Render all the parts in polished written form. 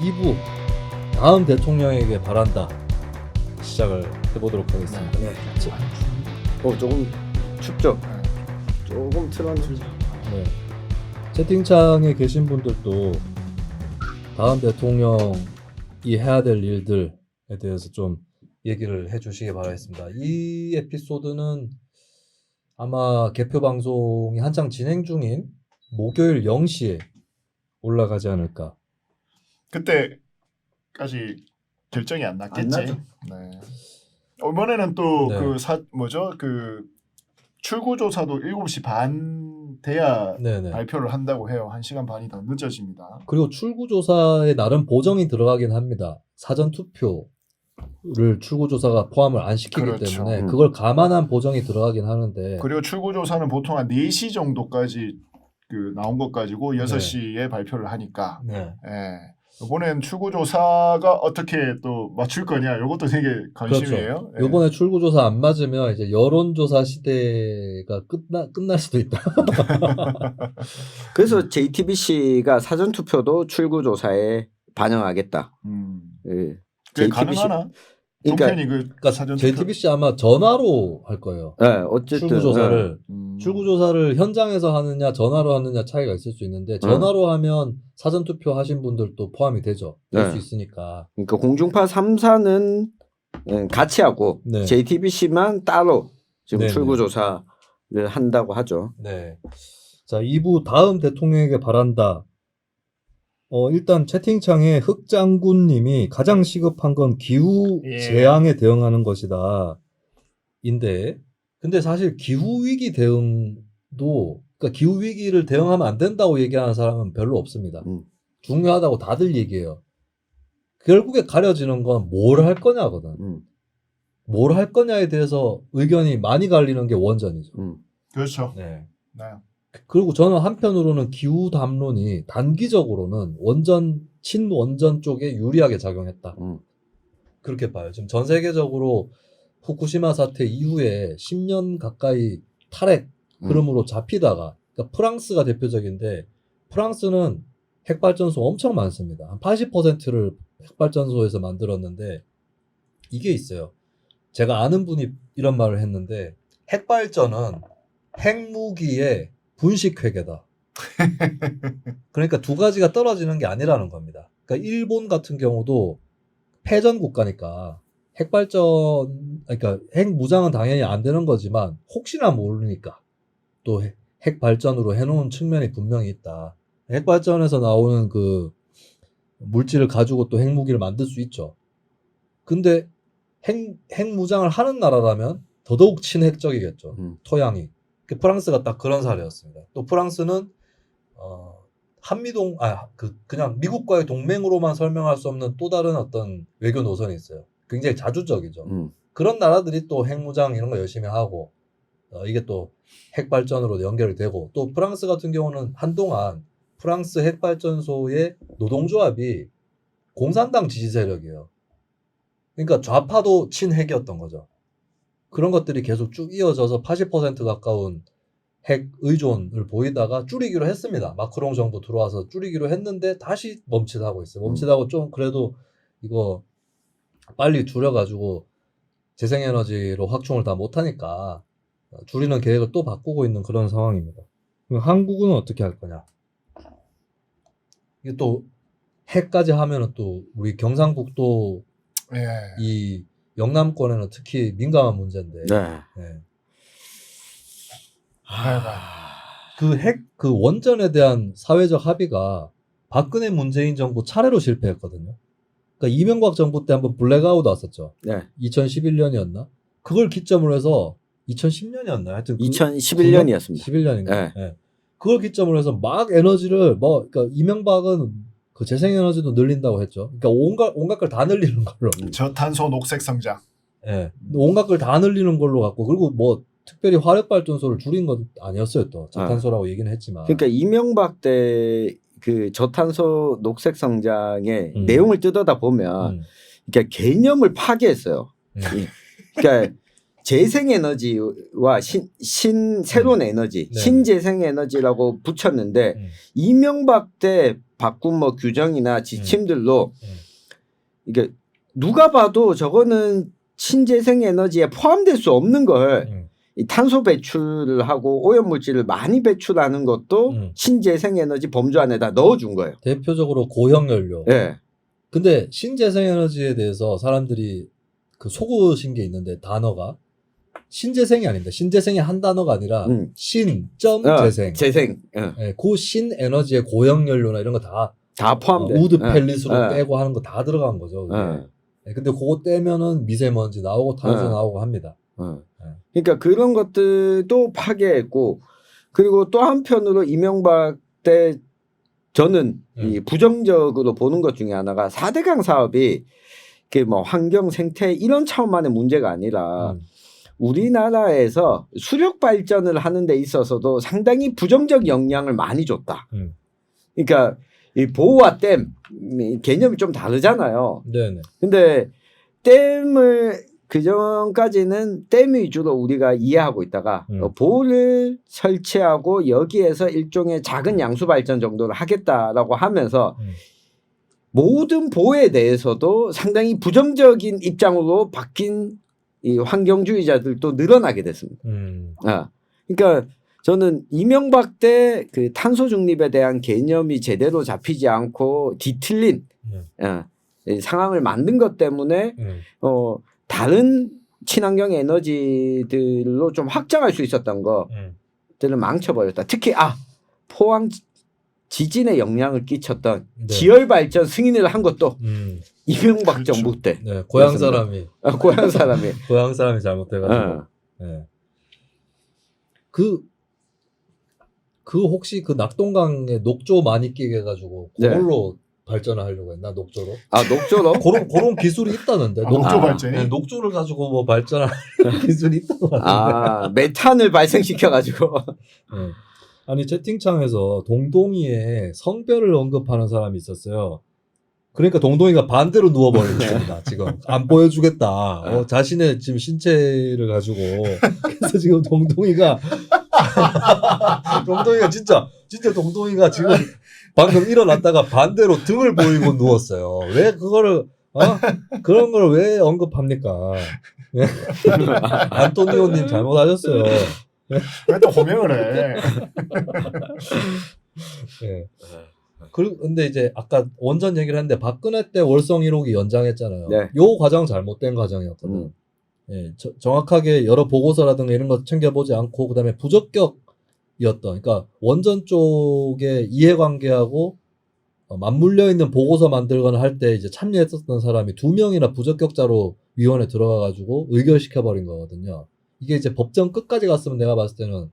2부 다음 대통령에게 바란다 시작을 해보도록 하겠습니다. 네. 조금 춥죠? 조금 틀었는데. 네. 채팅창에 계신 분들도 다음 대통령이 해야 될 일들에 대해서 좀 얘기를 해주시기 바라겠습니다. 이 에피소드는 아마 개표 방송이 한창 진행 중인 목요일 0시에 올라가지 않을까. 그때까지 결정이 안 났겠지. 안 나죠. 네. 이번에는 또 네. 그 출구조사도 7시 반 돼야 네네. 발표를 한다고 해요. 1시간 반이 더 늦어집니다. 그리고 출구조사에 나름 보정이 들어가긴 합니다. 사전투표를 출구조사가 포함을 안 시키기 그렇죠. 때문에 그걸 감안한 보정이 들어가긴 하는데 그리고 출구조사는 보통 한 4시 정도까지 나온 것 가지고 6시에 발표를 하니까 네. 이번엔 출구조사가 어떻게 또 맞출 거냐 이것도 되게 관심이에요. 그렇죠. 이번에 출구조사 안 맞으면 이제 여론조사 시대가 끝날 수도 있다. 그래서 JTBC가 사전투표도 출구조사에 반영하겠다. 예. 그게 가능하나? 그러니까, 종편이 그러니까 사전투표. JTBC 아마 전화로 할 거예요. 네, 어쨌든 출구조사를 네. 출구조사를 현장에서 하느냐 전화로 하느냐 차이가 있을 수 있는데 전화로 하면 사전투표 하신 분들도 포함이 되죠. 될 수 네. 있으니까. 그러니까 공중파 3사는 같이 하고 네. JTBC만 따로 지금 네네. 출구조사를 한다고 하죠. 네. 자, 2부 다음 대통령에게 바란다. 일단 채팅창에 흑장군님이 가장 시급한 건 기후 예. 재앙에 대응하는 것이다. 근데 사실 기후 위기 대응도, 그러니까 기후 위기를 대응하면 안 된다고 얘기하는 사람은 별로 없습니다. 중요하다고 다들 얘기해요. 결국에 가려지는 건 뭘 할 거냐거든. 뭘 할 거냐에 대해서 의견이 많이 갈리는 게 원전이죠. 그렇죠. 네. 네. 그리고 저는 한편으로는 기후 담론이 단기적으로는 친원전 쪽에 유리하게 작용했다. 그렇게 봐요. 지금 전 세계적으로 후쿠시마 사태 이후에 10년 가까이 탈핵 흐름으로 잡히다가, 그러니까 프랑스가 대표적인데, 프랑스는 핵발전소 엄청 많습니다. 한 80%를 핵발전소에서 만들었는데, 이게 있어요. 제가 아는 분이 이런 말을 했는데, 핵발전은 핵무기의 분식회계다. 그러니까 두 가지가 떨어지는 게 아니라는 겁니다. 그러니까 일본 같은 경우도 패전 국가니까 그러니까 핵무장은 당연히 안 되는 거지만 혹시나 모르니까 또 핵발전으로 해놓은 측면이 분명히 있다. 핵발전에서 나오는 그 물질을 가지고 또 핵무기를 만들 수 있죠. 근데 핵무장을 하는 나라라면 더더욱 친핵적이겠죠. 토양이. 프랑스가 딱 그런 사례였습니다. 또 프랑스는 그냥 미국과의 동맹으로만 설명할 수 없는 또 다른 어떤 외교 노선이 있어요. 굉장히 자주적이죠. 그런 나라들이 또 핵무장 이런 거 열심히 하고 이게 또 핵발전으로 연결이 되고, 또 프랑스 같은 경우는 한동안 프랑스 핵발전소의 노동조합이 공산당 지지 세력이에요. 그러니까 좌파도 친핵이었던 거죠. 그런 것들이 계속 쭉 이어져서 80% 가까운 핵 의존을 보이다가 줄이기로 했습니다. 마크롱 정부 들어와서 줄이기로 했는데 다시 멈칫하고 있어요. 멈칫하고 좀 그래도 이거 빨리 줄여가지고 재생에너지로 확충을 다 못하니까 줄이는 계획을 또 바꾸고 있는 그런 상황입니다. 그럼 한국은 어떻게 할 거냐? 이게 또 핵까지 하면은 또 우리 경상북도 이 영남권에는 특히 민감한 문제인데. 네. 그 원전에 대한 사회적 합의가 박근혜 문재인 정부 차례로 실패했거든요. 그러니까 이명박 정부 때 한번 블랙아웃 왔었죠. 네. 2011년이었나? 그걸 기점으로 해서 2010년이었나? 하여튼 2011년이었습니다. 11년인가? 네. 네. 그걸 기점으로 해서 막 에너지를 그러니까 이명박은 그 재생에너지도 늘린다고 했죠. 그러니까 온갖 걸 다 늘리는 걸로. 저탄소 녹색 성장. 네. 온갖 걸 다 늘리는 걸로 갖고, 그리고 특별히 화력발전소를 줄인 건 아니었어요. 또 저탄소라고 얘기는 했지만. 그러니까 이명박 때 그 저탄소 녹색 성장의 내용을 뜯어다 보면, 그러니까 개념을 파괴했어요. 그러니까 재생에너지와 새로운 에너지, 네. 신재생에너지라고 붙였는데 이명박 때 바꾼 뭐 규정이나 지침들로 이게 누가 봐도 저거는 신재생 에너지에 포함될 수 없는 걸 이 탄소 배출을 하고 오염물질을 많이 배출하는 것도 신재생 에너지 범주 안에다 넣어준 거예요. 대표적으로 고형연료. 예. 근데 신재생에너지에 대해서 사람들이 그 속으신 게 있는데 단어가 신재생이 아닙니다. 신재생이 한 단어가 아니라 신점재생. 재생. 예, 그 신에너지에 고형연료나 이런 거 다 포함돼. 우드 펠릿으로 예. 빼고 하는 거 다 들어간 거죠. 그게. 예. 예, 근데 그거 떼면은 미세먼지 나오고 탄소 예. 나오고 합니다. 그러니까 그런 것들도 파괴했고 그리고 또 한편으로 이명박 때 저는 이 부정적으로 보는 것 중에 하나가 4대강 사업이 그 뭐 환경 생태 이런 차원만의 문제가 아니라 우리나라에서 수력 발전을 하는 데 있어서도 상당히 부정적 영향을 많이 줬다. 그러니까 이 보호와 댐 개념이 좀 다르잖아요. 네네. 근데 댐을 그전까지는 댐 위주로 우리가 이해하고 있다가 보호를 설치하고 여기에서 일종의 작은 양수 발전 정도를 하겠다라고 하면서 모든 보호에 대해서도 상당히 부정적인 입장으로 바뀐 이 환경주의자들도 늘어나게 됐습니다. 그러니까 저는 이명박 때 그 탄소 중립에 대한 개념이 제대로 잡히지 않고 뒤틀린 이 상황을 만든 것 때문에 다른 친환경 에너지들로 좀 확장할 수 있었던 것들을 망쳐버렸다. 특히 포항 지진에 영향을 끼쳤던 지열 발전 승인을 한 것도 이명박 그렇죠. 정부 때. 네, 고향 사람이 고향 사람이. 고향 사람이 잘못해가지고. 네. 그 혹시 그 낙동강에 녹조 많이 끼게 해가지고 그걸로 발전을 하려고 했나 녹조로? 녹조로? 그런 기술이 있다는데. 녹조 발전이? 네, 녹조를 가지고 뭐 발전할 기술이 있다는 것 같은데. 메탄을 발생시켜가지고. 네. 아니 채팅창에서 동동이의 성별을 언급하는 사람이 있었어요. 그러니까 동동이가 반대로 누워버린 겁니다. 지금 안 보여주겠다. 자신의 지금 신체를 가지고 그래서 지금 동동이가 진짜 동동이가 지금 방금 일어났다가 반대로 등을 보이고 누웠어요. 왜 그거를 그런 걸 왜 언급합니까? 안토니오님 잘못하셨어요. 왜 또 호명을 해? 네. 그리고 근데 이제 아까 원전 얘기를 했는데 박근혜 때 월성 1호기 연장했잖아요. 네. 요 과정 잘못된 과정이었거든. 예, 정확하게 여러 보고서라든가 이런 거 챙겨보지 않고 그다음에 부적격이었던. 그러니까 원전 쪽의 이해관계하고 맞물려 있는 보고서 만들거나 할 때 이제 참여했었던 사람이 2명이나 부적격자로 위원회 들어가가지고 의결시켜버린 거거든요. 이게 이제 법정 끝까지 갔으면 내가 봤을 때는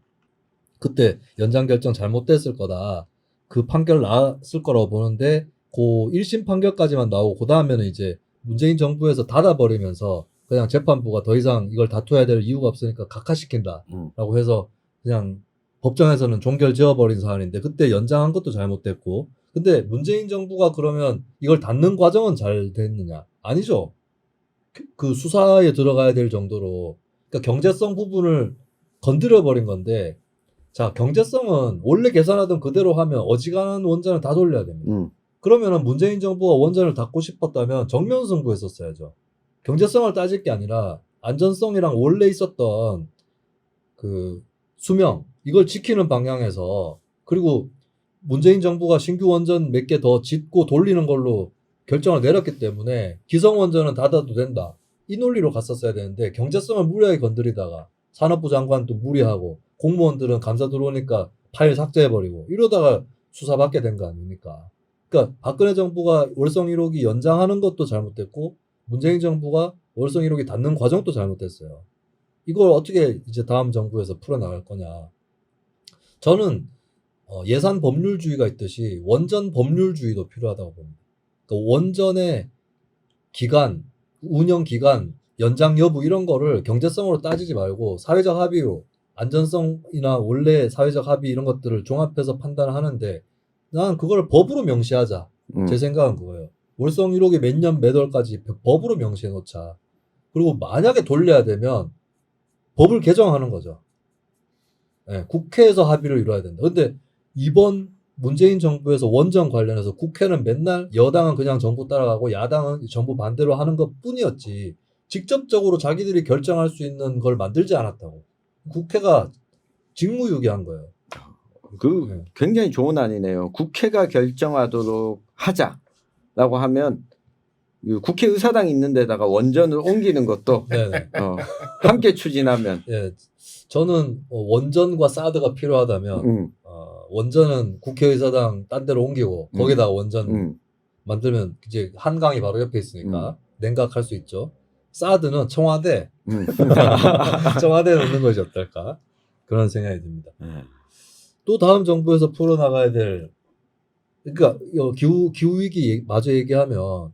그때 연장 결정 잘못됐을 거다. 그 판결 나왔을 거라고 보는데 그 1심 판결까지만 나오고 그 다음에는 이제 문재인 정부에서 닫아버리면서 그냥 재판부가 더 이상 이걸 다투어야 될 이유가 없으니까 각하시킨다라고 해서 그냥 법정에서는 종결 지어버린 사안인데 그때 연장한 것도 잘못됐고 근데 문재인 정부가 그러면 이걸 닫는 과정은 잘 됐느냐? 아니죠. 그 수사에 들어가야 될 정도로 그러니까 경제성 부분을 건드려버린 건데 자, 경제성은 원래 계산하던 그대로 하면 어지간한 원전을 다 돌려야 됩니다. 그러면은 문재인 정부가 원전을 닫고 싶었다면 정면 승부했었어야죠. 경제성을 따질 게 아니라 안전성이랑 원래 있었던 그 수명 이걸 지키는 방향에서 그리고 문재인 정부가 신규 원전 몇 개 더 짓고 돌리는 걸로 결정을 내렸기 때문에 기성 원전은 닫아도 된다. 이 논리로 갔었어야 되는데 경제성을 무리하게 건드리다가 산업부 장관도 무리하고 공무원들은 감사 들어오니까 파일 삭제해버리고 이러다가 수사받게 된 거 아닙니까? 그러니까 박근혜 정부가 월성 1호기 연장하는 것도 잘못됐고 문재인 정부가 월성 1호기 닫는 과정도 잘못됐어요. 이걸 어떻게 이제 다음 정부에서 풀어나갈 거냐. 저는 예산 법률주의가 있듯이 원전 법률주의도 필요하다고 봅니다. 그러니까 원전의 기간, 운영 기간, 연장 여부 이런 거를 경제성으로 따지지 말고 사회적 합의로 안전성이나 원래 사회적 합의 이런 것들을 종합해서 판단하는데 난 그걸 법으로 명시하자. 제 생각은 그거예요. 월성 1호기 몇 년 몇 월까지 법으로 명시해 놓자. 그리고 만약에 돌려야 되면 법을 개정하는 거죠. 네, 국회에서 합의를 이뤄야 된다. 근데 이번 문재인 정부에서 원전 관련해서 국회는 맨날 여당은 그냥 정부 따라가고 야당은 정부 반대로 하는 것 뿐이었지 직접적으로 자기들이 결정할 수 있는 걸 만들지 않았다고. 국회가 직무유기한 거예요. 그 네. 굉장히 좋은 안이네요. 국회가 결정하도록 하자라고 하면 이 국회의사당 있는 데다가 원전을 옮기는 것도 네네. 함께 추진하면 예, 저는 원전과 사드가 필요하다면 원전은 국회의사당 딴 데로 옮기고 거기다가 원전 만들면 이제 한강이 바로 옆에 있으니까 냉각할 수 있죠. 사드는 청와대 청와대에 놓는 것이 어떨까 그런 생각이 듭니다. 또 다음 정부에서 풀어나가야 될 그러니까 기후 위기 마저 얘기하면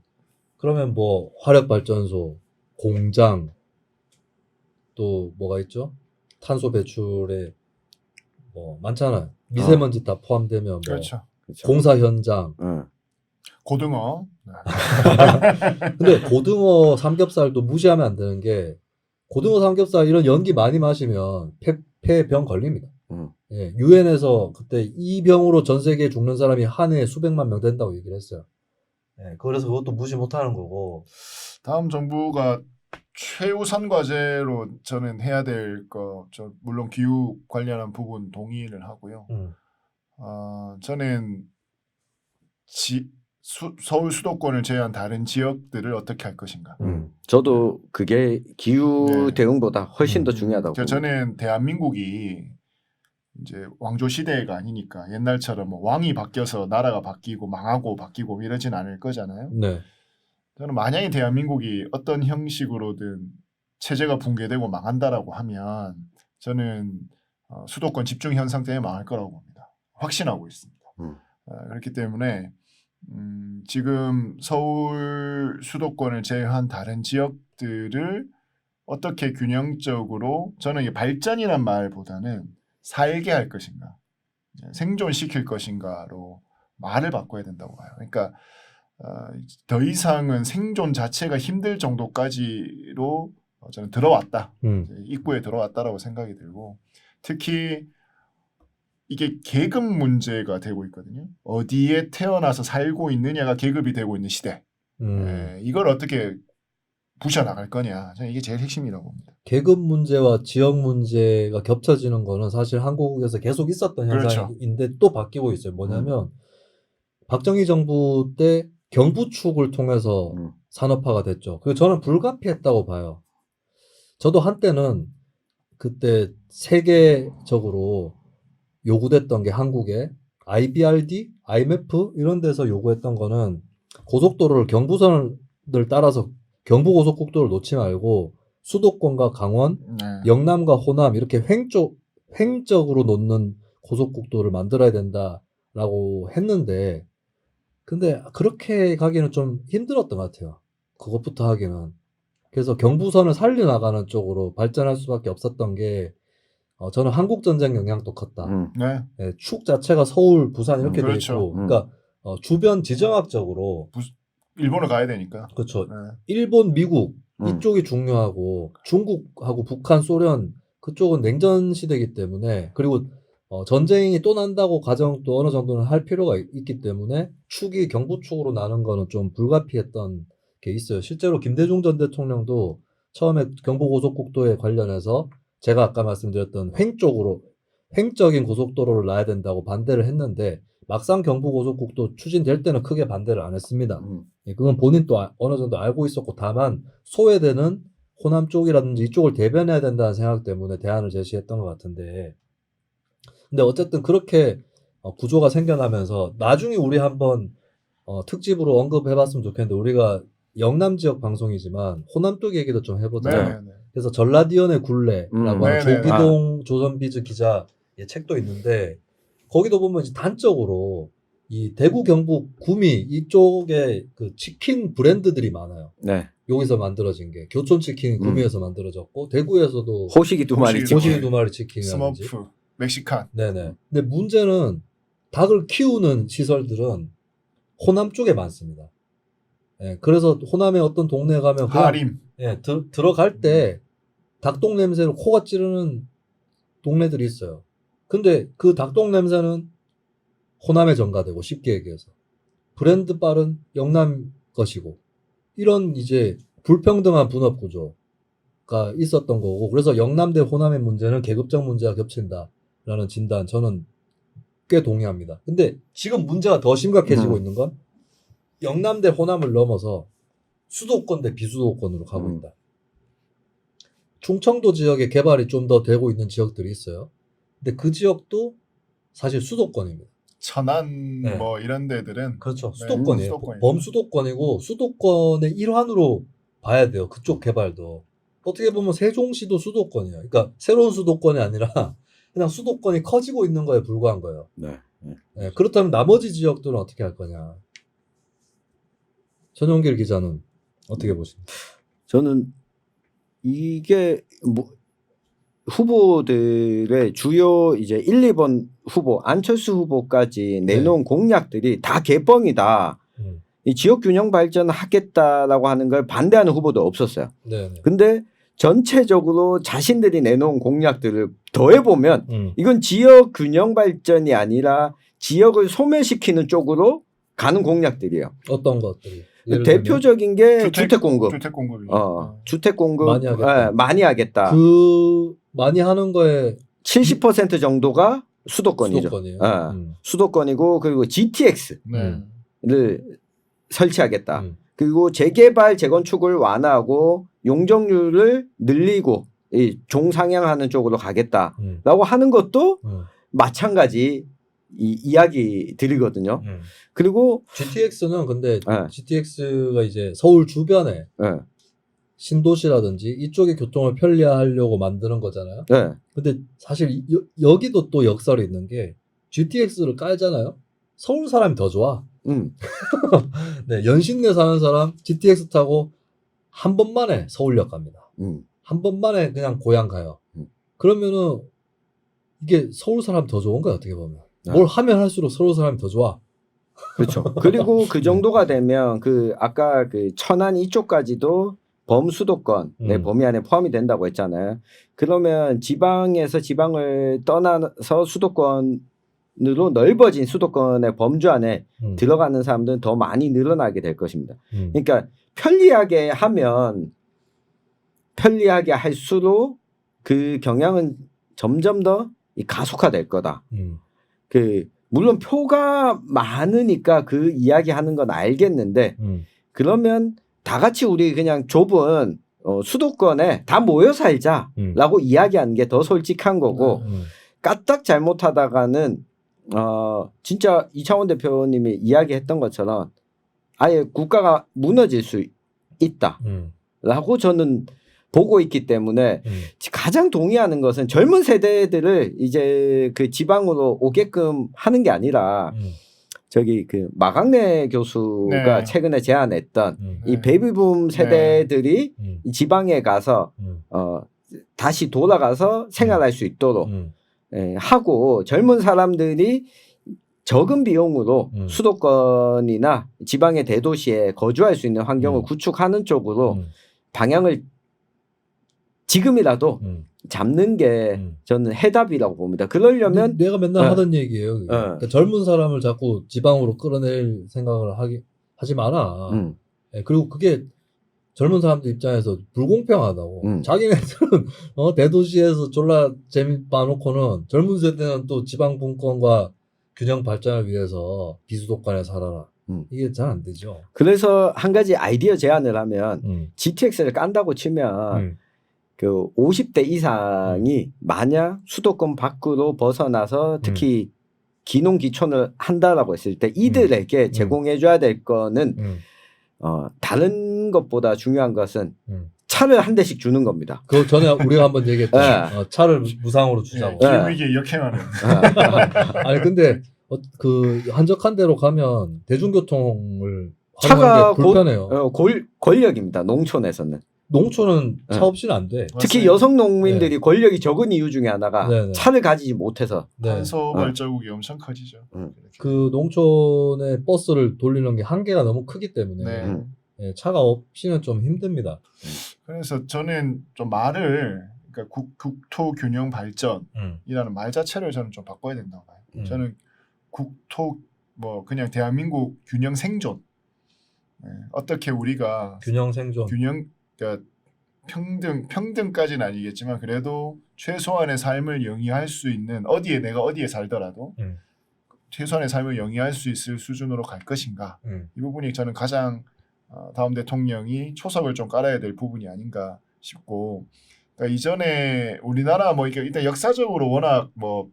그러면 뭐 화력 발전소, 공장 또 뭐가 있죠? 탄소 배출에 뭐 많잖아요. 미세먼지 다 포함되면 뭐 그렇죠. 공사 현장. 고등어. 근데 고등어 삼겹살도 무시하면 안 되는 게 고등어 삼겹살 이런 연기 많이 마시면 폐병 걸립니다. 예, 유엔에서 그때 이 병으로 전 세계에 죽는 사람이 한 해에 수백만 명 된다고 얘기를 했어요. 예, 그래서 그것도 무시 못하는 거고. 다음 정부가 최우선 과제로 저는 해야 될 거, 물론 기후 관련한 부분 동의를 하고요. 저는 서울 수도권을 제외한 다른 지역들을 어떻게 할 것인가. 저도 그게 기후 네. 대응보다 훨씬 더 중요하다고 봅니다. 저는 대한민국이 이제 왕조 시대가 아니니까 옛날처럼 뭐 왕이 바뀌어서 나라가 바뀌고 망하고 바뀌고 이러진 않을 거잖아요. 네. 저는 만약에 대한민국이 어떤 형식으로든 체제가 붕괴되고 망한다라고 하면 저는 수도권 집중 현상 때문에 망할 거라고 봅니다. 확신하고 있습니다. 그렇기 때문에 지금 서울 수도권을 제외한 다른 지역들을 어떻게 균형적으로 저는 이게 발전이란 말보다는 살게 할 것인가 생존시킬 것인가로 말을 바꿔야 된다고 봐요. 그러니까 더 이상은 생존 자체가 힘들 정도까지로 저는 들어왔다. 입구에 들어왔다라고 생각이 들고 특히 이게 계급 문제가 되고 있거든요. 어디에 태어나서 살고 있느냐가 계급이 되고 있는 시대. 이걸 어떻게 부셔나갈 거냐. 저는 이게 제일 핵심이라고 봅니다. 계급 문제와 지역 문제가 겹쳐지는 거는 사실 한국에서 계속 있었던 현상인데 또 바뀌고 있어요. 뭐냐면 박정희 정부 때 경부축을 통해서 산업화가 됐죠. 그리고 저는 불가피했다고 봐요. 저도 한때는 그때 세계적으로 요구됐던 게 한국에 IBRD, IMF 이런 데서 요구했던 거는 고속도로를 경부선을 따라서 경부고속국도를 놓지 말고 수도권과 강원, 영남과 호남 이렇게 횡적으로 놓는 고속국도를 만들어야 된다라고 했는데 근데 그렇게 가기는 좀 힘들었던 것 같아요. 그것부터 하기는. 그래서 경부선을 살려나가는 쪽으로 발전할 수밖에 없었던 게 저는 한국전쟁 영향도 컸다. 네, 축 자체가 서울, 부산 이렇게 돼 있고 그러니까 주변 지정학적으로 일본을 가야 되니까. 그렇죠. 일본, 미국 이쪽이 중요하고 중국하고 북한, 소련 그쪽은 냉전 시대이기 때문에 그리고 전쟁이 또 난다고 가정도 어느 정도는 할 필요가 있기 때문에 축이 경부축으로 나는 거는 좀 불가피했던 게 있어요. 실제로 김대중 전 대통령도 처음에 경부고속국도에 관련해서 제가 아까 말씀드렸던 횡적인 고속도로를 놔야 된다고 반대를 했는데 막상 경부고속국도 추진될 때는 크게 반대를 안 했습니다. 그건 본인 또 어느 정도 알고 있었고 다만 소외되는 호남 쪽이라든지 이쪽을 대변해야 된다는 생각 때문에 대안을 제시했던 것 같은데 근데 어쨌든 그렇게 구조가 생겨나면서 나중에 우리 한번 특집으로 언급해봤으면 좋겠는데 우리가 영남 지역 방송이지만 호남 쪽 얘기도 좀 해보자. 그래서 전라디언의 굴레라고 하는 조기동 조선비즈 기자의 책도 있는데 거기도 보면 이제 단적으로 이 대구 경북 구미 이쪽에 그 치킨 브랜드들이 많아요. 여기서 만들어진 게 교촌 치킨이 구미에서 만들어졌고 대구에서도 호식이 두 마리 치킨이라든지 스머프 멕시칸. 네네. 근데 문제는 닭을 키우는 시설들은 호남 쪽에 많습니다. 예, 그래서 호남의 어떤 동네에 가면 하림. 예, 들어갈 때 닭똥 냄새로 코가 찌르는 동네들이 있어요. 근데 그 닭똥 냄새는 호남에 전가되고 쉽게 얘기해서 브랜드 바는 영남 것이고 이런 이제 불평등한 분업 구조가 있었던 거고 그래서 영남 대 호남의 문제는 계급적 문제가 겹친다라는 진단 저는 꽤 동의합니다. 근데 지금 문제가 더 심각해지고 있는 건 영남 대 호남을 넘어서 수도권 대 비수도권으로 가고 있다. 충청도 지역에 개발이 좀 더 되고 있는 지역들이 있어요. 근데 그 지역도 사실 수도권입니다. 천안 네. 뭐 이런 데들은 그렇죠. 네, 수도권이에요. 수도권이죠. 범수도권이고 수도권의 일환으로 봐야 돼요. 그쪽 개발도. 어떻게 보면 세종시도 수도권이에요. 그러니까 새로운 수도권이 아니라 그냥 수도권이 커지고 있는 거에 불과한 거예요. 네. 네, 그렇다면 나머지 지역들은 어떻게 할 거냐. 전용길 기자는 어떻게 보십니까? 저는 이게 뭐 후보들의 주요 이제 1, 2번 후보 안철수 후보까지 내놓은 공약들이 다 개뻥이다. 이 지역 균형 발전하겠다라고 하는 걸 반대하는 후보도 없었어요. 네. 근데 전체적으로 자신들이 내놓은 공약들을 더해 보면 이건 지역 균형 발전이 아니라 지역을 소멸시키는 쪽으로 가는 공약들이에요. 어떤 것들이? 예를 대표적인 게 주택 공급. 주택 공급이. 주택 공급 많이 하겠다. 예, 많이 하겠다. 그 많이 하는 거에 70% 정도가 수도권이죠. 수도권이에요. 수도권이고 그리고 GTX를 네. 설치하겠다. 그리고 재개발 재건축을 완화하고 용적률을 늘리고 이 종상향하는 쪽으로 가겠다라고 하는 것도 마찬가지 이야기 드리거든요. 그리고 GTX는 근데 GTX가 이제 서울 주변에 신도시라든지 이쪽의 교통을 편리하려고 만드는 거잖아요. 네. 근데 사실 여기도 또 역설이 있는 게 GTX를 깔잖아요. 서울 사람이 더 좋아. 네, 연신내 사는 사람 GTX 타고 한 번만에 서울역 갑니다. 한 번만에 그냥 고향 가요. 그러면은 이게 서울 사람 더 좋은 거야 어떻게 보면. 뭘 하면 할수록 서울 사람이 더 좋아. 그렇죠. 그리고 그 정도가 되면 그 아까 그 천안 이쪽까지도 범수도권의 범위 안에 포함이 된다고 했잖아요. 그러면 지방에서 지방을 떠나서 수도권으로 넓어진 수도권의 범주 안에 들어가는 사람들은 더 많이 늘어나게 될 것입니다. 그러니까 편리하게 하면 편리하게 할수록 그 경향은 점점 더 가속화될 거다. 물론 표가 많으니까 그 이야기 하는 건 알겠는데 그러면 다 같이 우리 그냥 좁은 수도권에 다 모여 살자라고 이야기하는 게 더 솔직한 거고 까딱 잘못하다가는 진짜 이창원 대표님이 이야기했던 것처럼 아예 국가가 무너질 수 있다라고 저는 보고 있기 때문에 가장 동의하는 것은 젊은 세대들을 이제 그 지방으로 오게끔 하는 게 아니라 저기 그 마강래 교수가 최근에 제안했던 이 베이비붐 세대들이 이 지방에 가서 다시 돌아가서 생활할 수 있도록 하고 젊은 사람들이 적은 비용으로 수도권이나 지방의 대도시에 거주할 수 있는 환경을 구축하는 쪽으로 방향을 지금이라도 잡는 게 저는 해답이라고 봅니다. 그러려면 내가 맨날 하던 얘기예요. 그러니까 젊은 사람을 자꾸 지방으로 끌어낼 생각을 하지 마라. 그리고 그게 젊은 사람들 입장에서 불공평하다고. 자기네들은 대도시에서 졸라 재미 봐놓고는 젊은 세대는 또 지방 분권과 균형 발전을 위해서 비수도권에 살아라. 이게 잘 안 되죠. 그래서 한 가지 아이디어 제안을 하면 GTX를 깐다고 치면 그 50대 이상이 만약 수도권 밖으로 벗어나서 특히 기농기촌을 한다라고 했을 때 이들에게 제공해줘야 될 거는 다른 것보다 중요한 것은 차를 한 대씩 주는 겁니다. 그 전에 우리가 한번 얘기했죠. 차를 무상으로 주자고. 기후위기에 역행하는. 아니 근데 그 한적한 데로 가면 대중교통을 차가 불편해요. 권력입니다. 농촌에서는. 농촌은 차 없이는 안 돼. 특히 여성 농민들이 권력이 적은 이유 중에 하나가 차를 가지지 못해서. 탄소 발자국이 엄청 커지죠. 그 농촌에 버스를 돌리는 게 한계가 너무 크기 때문에 차가 없이는 좀 힘듭니다. 그래서 저는 좀 말을 그러니까 국토 균형 발전이라는 말 자체를 저는 좀 바꿔야 된다고 봐요. 저는 국토 뭐 그냥 대한민국 균형 생존 어떻게 우리가 균형 생존. 그러니까 평등까지는 아니겠지만 그래도 최소한의 삶을 영위할 수 있는 내가 어디에 살더라도 최소한의 삶을 영위할 수 있을 수준으로 갈 것인가 이 부분이 저는 가장 다음 대통령이 초석을 좀 깔아야 될 부분이 아닌가 싶고 그러니까 이전에 우리나라 뭐 이게 일단 역사적으로 워낙 뭐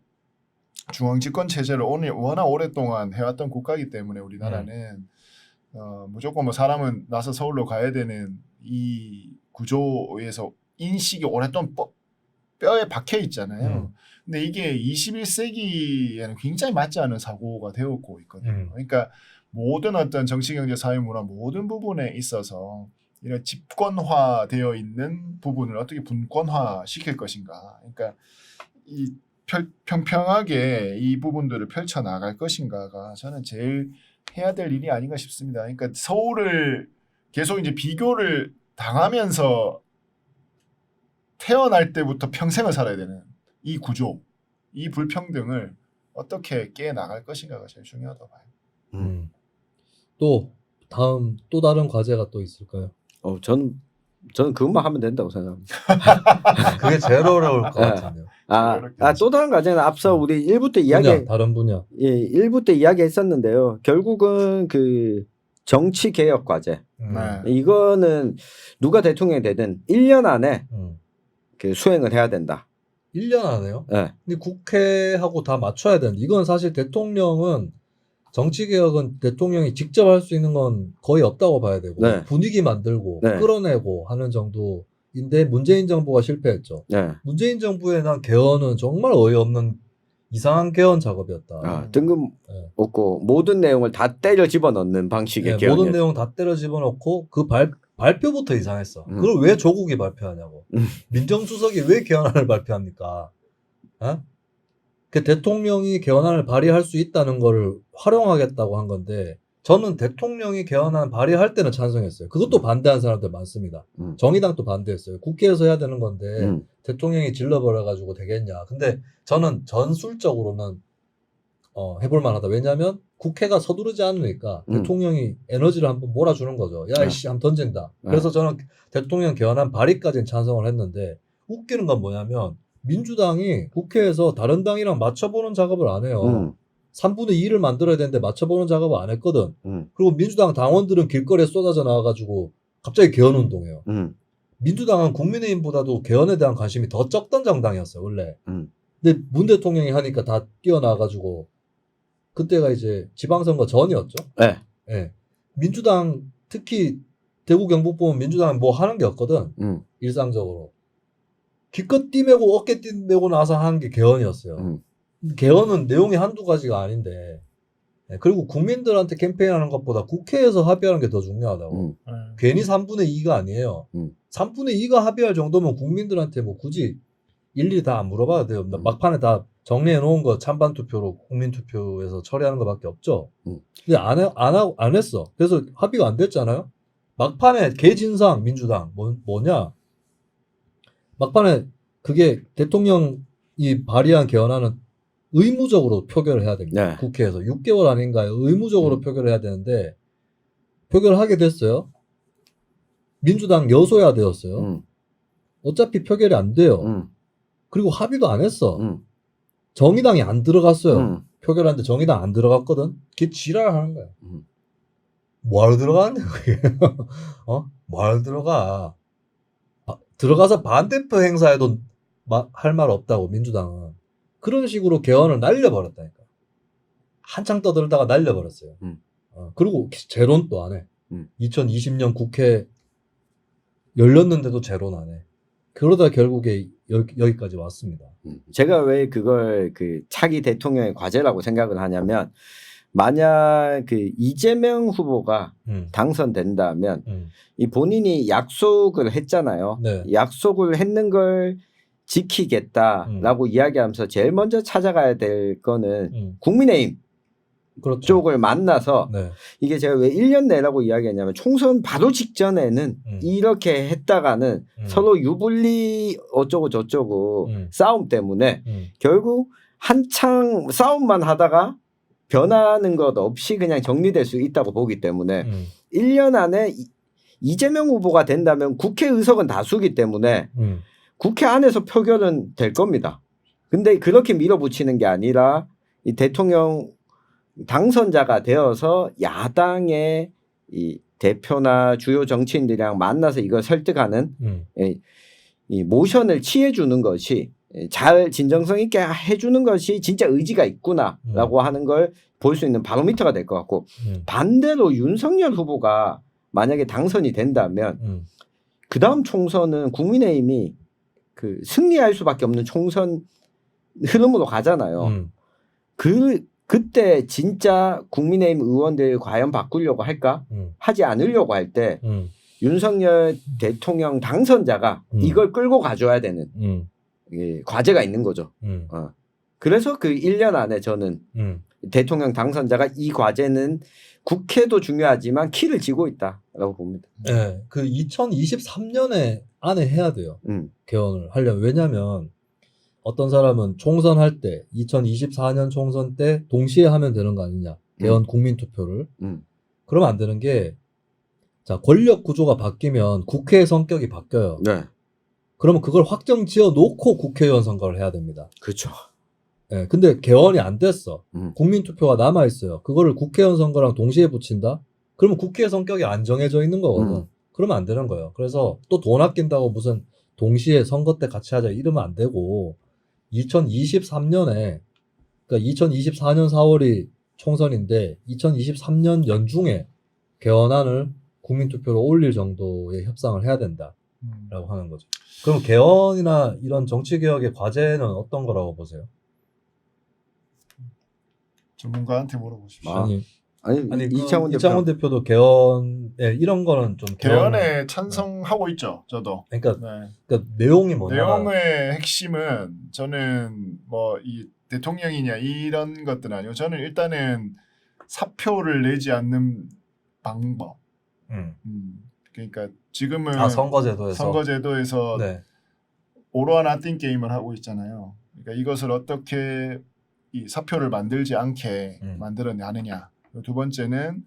중앙 집권 체제를 워낙 오랫동안 해왔던 국가이기 때문에 우리나라는 무조건 뭐 사람은 나서 서울로 가야 되는 이 구조에서 인식이 오랫동안 뼈에 박혀 있잖아요. 근데 이게 21세기에는 굉장히 맞지 않은 사고가 되었고 있거든요. 그러니까 모든 어떤 정치, 경제, 사회, 문화 모든 부분에 있어서 이런 집권화되어 있는 부분을 어떻게 분권화 시킬 것인가. 그러니까 이 평평하게 이 부분들을 펼쳐 나갈 것인가가 저는 제일 해야 될 일이 아닌가 싶습니다. 그러니까 서울을 계속 이제 비교를 당하면서 태어날 때부터 평생을 살아야 되는 이 구조, 이 불평등을 어떻게 깨 나갈 것인가가 제일 중요하다고 봐요. 또 다른 과제가 또 있을까요? 저는 그것만 하면 된다고 생각합니다. 그게 제일 어려울 것 같은데요. 또 다른 과제는 앞서 우리 1부 때 다른 분야. 예, 1부 때 이야기했었는데요. 결국은 그 정치 개혁 과제. 이거는 누가 대통령이 되든 1년 안에 그 수행을 해야 된다. 1년 안에요? 네. 근데 국회하고 다 맞춰야 되는데 이건 사실 대통령은 정치개혁은 대통령이 직접 할 수 있는 건 거의 없다고 봐야 되고 네. 분위기 만들고 네. 끌어내고 하는 정도인데 문재인 정부가 실패했죠. 네. 문재인 정부에 난 개헌은 정말 어이없는 이상한 개헌 작업이었다. 뜬금없고 모든 내용을 다 때려 집어넣는 방식의 개헌이었죠. 모든 내용 다 때려 집어넣고 그 발표부터 이상했어. 그걸 왜 조국이 발표하냐고. 민정수석이 왜 개헌안을 발표합니까? 그 대통령이 개헌안을 발의할 수 있다는 거를 활용하겠다고 한 건데 저는 대통령이 개헌안 발의할 때는 찬성했어요. 그것도 반대한 사람들 많습니다. 정의당도 반대했어요. 국회에서 해야 되는 건데 대통령이 질러버려가지고 되겠냐. 근데 저는 전술적으로는 해볼 만하다. 왜냐하면 국회가 서두르지 않으니까 대통령이 에너지를 한번 몰아주는 거죠. 야, 이씨, 한번 던진다. 그래서 저는 대통령 개헌안 발의까지는 찬성을 했는데 웃기는 건 뭐냐면 민주당이 국회에서 다른 당이랑 맞춰보는 작업을 안 해요. 3분의 2를 만들어야 되는데 맞춰보는 작업을 안 했거든. 그리고 민주당 당원들은 길거리에 쏟아져 나와가지고 갑자기 개헌 운동해요. 민주당은 국민의힘보다도 개헌에 대한 관심이 더 적던 정당이었어요, 원래. 근데 문 대통령이 하니까 다 뛰어나가지고 그때가 이제 지방선거 전이었죠. 네. 네. 민주당 특히 대구 경북 보면 민주당은 뭐 하는 게 없거든. 일상적으로. 기껏 띠매고 어깨 띠매고 나서 하는 게 개헌이었어요. 개헌은 내용이 한두 가지가 아닌데 그리고 국민들한테 캠페인하는 것보다 국회에서 합의하는 게 더 중요하다고. 괜히 3분의 2가 아니에요. 3분의 2가 합의할 정도면 국민들한테 뭐 굳이 일일이 다 안 물어봐도 돼요. 막판에 다 정리해 놓은 거 찬반 투표로 국민 투표에서 처리하는 것밖에 없죠. 근데 안 했어. 그래서 합의가 안 됐잖아요. 막판에 개진상 민주당 뭐냐? 막판에 그게 대통령이 발의한 개헌안은 의무적으로 표결을 해야 됩니다. 네. 국회에서 6개월 아닌가요? 의무적으로 표결을 해야 되는데 표결을 하게 됐어요. 민주당 여소야 되었어요. 어차피 표결이 안 돼요. 그리고 합의도 안 했어. 정의당이 안 들어갔어요. 표결하는데 정의당 안 들어갔거든. 걔 지랄하는 거야. 뭐하러 들어가는데 그게. 뭐하러 들어가. 들어가서 반대표 행사에도 할 말 없다고 민주당은. 그런 식으로 개헌을 날려버렸다니까. 한창 떠들다가 날려버렸어요. 그리고 재론도 안 해. 2020년 국회 열렸는데도 재론 안 해. 그러다 결국에 여기까지 왔습니다. 제가 왜 그걸 그 차기 대통령의 과제라고 생각을 하냐면 만약 그 이재명 후보가 당선된다면 이 본인이 약속을 했잖아요. 네. 약속을 했는 걸 지키겠다라고 이야기하면서 제일 먼저 찾아가야 될 거는 국민의힘 그렇죠. 쪽을 만나서 네. 이게 제가 왜 1년 내라고 이야기했냐면 총선 바로 직전에는 이렇게 했다가는 서로 유불리 어쩌고 저쩌고 싸움 때문에 결국 한창 싸움만 하다가 변하는 것 없이 그냥 정리될 수 있다고 보기 때문에 1년 안에 이재명 후보가 된다면 국회 의석은 다수기 때문에 국회 안에서 표결은 될 겁니다. 근데 그렇게 밀어붙이는 게 아니라 이 대통령 당선자가 되어서 야당의 이 대표나 주요 정치인들이랑 만나서 이걸 설득하는 이 모션을 취해주는 것이 잘 진정성 있게 해주는 것이 진짜 의지가 있구나라고 하는 걸 볼 수 있는 바로미터가 될 것 같고 반대로 윤석열 후보가 만약에 당선이 된다면 그 다음 총선은 국민의힘이 그 승리할 수밖에 없는 총선 흐름으로 가잖아요. 그때 진짜 국민의힘 의원들 과연 바꾸려고 할까? 하지 않으려고 할 때 윤석열 대통령 당선자가 이걸 끌고 가줘야 되는 과제가 있는 거죠. 그래서 그 1년 안에 저는 대통령 당선자가 이 과제는 국회도 중요하지만 키를 쥐고 있다라고 봅니다. 네, 그 2023년에 안에 해야 돼요. 개헌을 하려면. 왜냐하면 어떤 사람은 총선할 때 2024년 총선 때 동시에 하면 되는 거 아니냐. 개헌 국민투표를. 그러면 안 되는 게 자, 권력 구조가 바뀌면 국회의 성격이 바뀌어요. 네. 그러면 그걸 확정 지어 놓고 국회의원 선거를 해야 됩니다. 그렇죠. 네, 근데 개헌이 안 됐어. 국민투표가 남아있어요. 그거를 국회의원 선거랑 동시에 붙인다? 그러면 국회의 성격이 안 정해져 있는 거거든. 그러면 안 되는 거예요. 그래서 또 돈 아낀다고 무슨 동시에 선거 때 같이 하자 이러면 안 되고 2023년에 그러니까 2024년 4월이 총선인데 2023년 연중에 개헌안을 국민투표로 올릴 정도의 협상을 해야 된다라고 하는 거죠. 그럼 개헌이나 이런 정치개혁의 과제는 어떤 거라고 보세요? 전문가한테 물어보십시오. 아니 이창훈 대표도 개헌 이런 거는 좀 개헌에 찬성하고 있죠. 저도. 그러니까 내용이 뭐냐? 내용의 핵심은 저는 뭐 이 대통령이냐 이런 것들은 아니고 저는 일단은 사표를 내지 않는 방법. 그러니까 지금은 선거제도에서 네. 오로아 나띵 게임을 하고 있잖아요. 그러니까 이것을 어떻게 이 사표를 만들지 않게 만들어내느냐. 두 번째는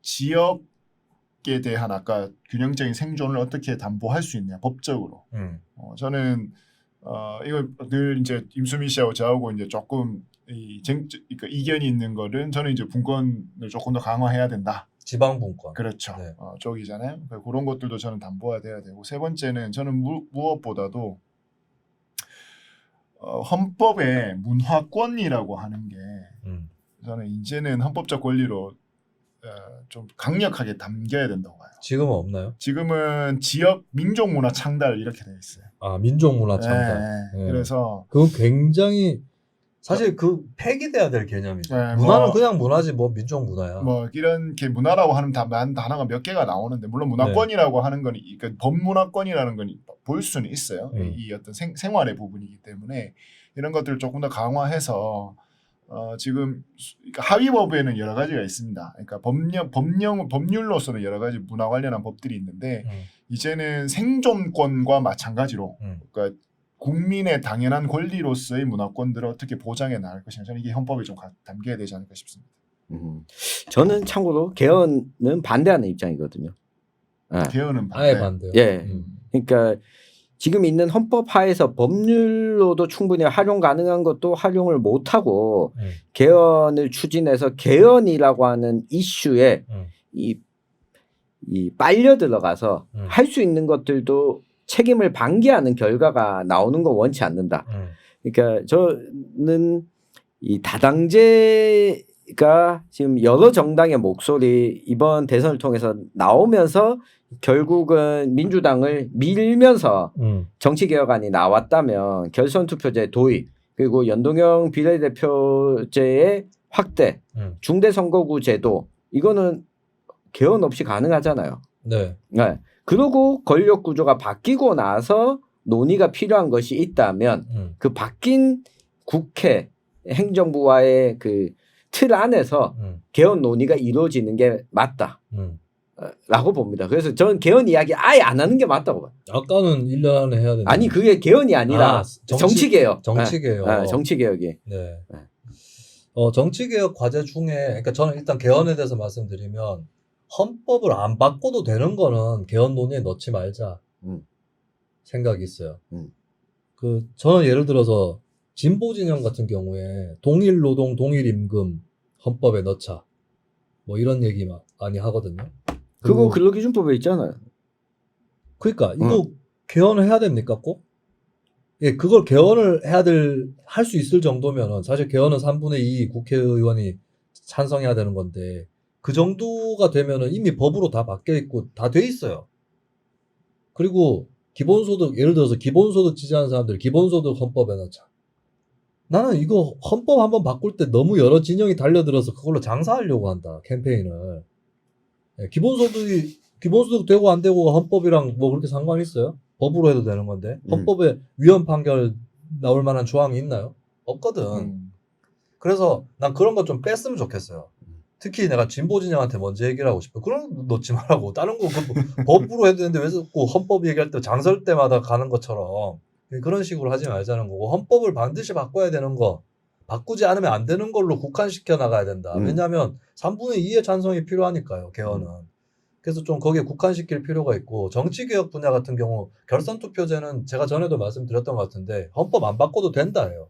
지역에 대한 아까 균형적인 생존을 어떻게 담보할 수 있냐 법적으로. 저는 이거 늘 이제 임수미 씨하고 저하고 이제 조금 그러니까 이견이 있는 거는 저는 이제 분권을 조금 더 강화해야 된다. 지방 분권. 그렇죠. 네. 쪽이잖아요. 그런 것들도 저는 담보가 돼야 되고 세 번째는 저는 무엇보다도 헌법에 문화권이라고 하는 게 저는 이제는 헌법적 권리로 좀 강력하게 담겨야 된다고 봐요. 지금은 없나요? 지금은 지역 민족문화 창달 이렇게 되어 있어요. 아 민족문화 창달. 네. 그래서 그건 굉장히 사실 그 폐기돼야 될 개념이죠. 네, 문화는 그냥 문화지 뭐 민족 문화야. 뭐 이런 게 문화라고 하는 단어가 몇 개가 나오는데 물론 문화권이라고 하는 건 그러니까 법문화권이라는 건 볼 수는 있어요. 이 어떤 생활의 부분이기 때문에 이런 것들을 조금 더 강화해서 지금 하위법에는 여러 가지가 있습니다. 그러니까 법률로서는 여러 가지 문화 관련한 법들이 있는데 이제는 생존권과 마찬가지로 그러니까 국민의 당연한 권리로서의 문화권들을 어떻게 보장해 나갈 것인가 저는 이게 헌법에 좀 담겨야 되지 않을까 싶습니다. 저는 참고로 개헌은 반대하는 입장이거든요. 개헌은 반대. 아예 반대요. 예. 그러니까 지금 있는 헌법 하에서 법률로도 충분히 활용 가능한 것도 활용을 못하고 개헌을 추진해서 개헌이라고 하는 이슈에 이 빨려 들어가서 할 수 있는 것들도 책임을 방기하는 결과가 나오는 건 원치 않는다. 그러니까 저는 이 다당제가 지금 여러 정당의 목소리 이번 대선을 통해서 나오면서 결국은 민주당을 밀면서 정치개혁안이 나왔다면 결선투표제 도입 그리고 연동형 비례대표제의 확대 중대선거구 제도 이거는 개헌 없이 가능하잖아요. 네. 네. 그리고 권력 구조가 바뀌고 나서 논의가 필요한 것이 있다면 그 바뀐 국회 행정부와의 그 틀 안에서 개헌 논의가 이루어지는 게 맞다. 라고 봅니다. 그래서 저는 개헌 이야기 아예 안 하는 게 맞다고 봐요. 아까는 1년 안에 해야 된다. 아니 그게 개헌이 아니라 정치개혁. 정치개혁. 정치개혁이. 네. 정치개혁 과제 중에, 그러니까 저는 일단 개헌에 대해서 말씀드리면, 헌법을 안 바꿔도 되는 거는 개헌 논의에 넣지 말자 생각이 있어요. 저는 예를 들어서 진보 진영 같은 경우에 동일 노동, 동일 임금 헌법에 넣자. 뭐 이런 얘기 많이 하거든요. 그거 그리고 근로기준법에 있잖아요. 그러니까 이거 개헌을 해야 됩니까 꼭? 예, 그걸 개헌을 할 수 있을 정도면은 사실 개헌은 3분의 2 국회의원이 찬성해야 되는 건데 그 정도가 되면은 이미 법으로 다 바뀌어 있고 다 돼 있어요. 그리고 기본소득, 예를 들어서 기본소득 지지하는 사람들 기본소득 헌법에 넣자. 나는 이거 헌법 한번 바꿀 때 너무 여러 진영이 달려들어서 그걸로 장사하려고 한다, 캠페인을. 예, 기본소득 되고 안 되고가 헌법이랑 뭐 그렇게 상관이 있어요? 법으로 해도 되는 건데. 헌법에 위헌 판결 나올 만한 조항이 있나요? 없거든. 그래서 난 그런 거 좀 뺐으면 좋겠어요. 특히 내가 진보 진영한테 먼저 얘기를 하고 싶어. 그런 거 넣지 말라고. 다른 거 법으로 해도 되는데 왜 자꾸 헌법 얘기할 때 장설 때마다 가는 것처럼 그런 식으로 하지 말자는 거고, 헌법을 반드시 바꿔야 되는 거, 바꾸지 않으면 안 되는 걸로 국한시켜 나가야 된다. 왜냐하면 3분의 2의 찬성이 필요하니까요, 개헌은. 그래서 좀 거기에 국한시킬 필요가 있고, 정치개혁 분야 같은 경우 결선투표제는 제가 전에도 말씀드렸던 것 같은데 헌법 안 바꿔도 된다예요.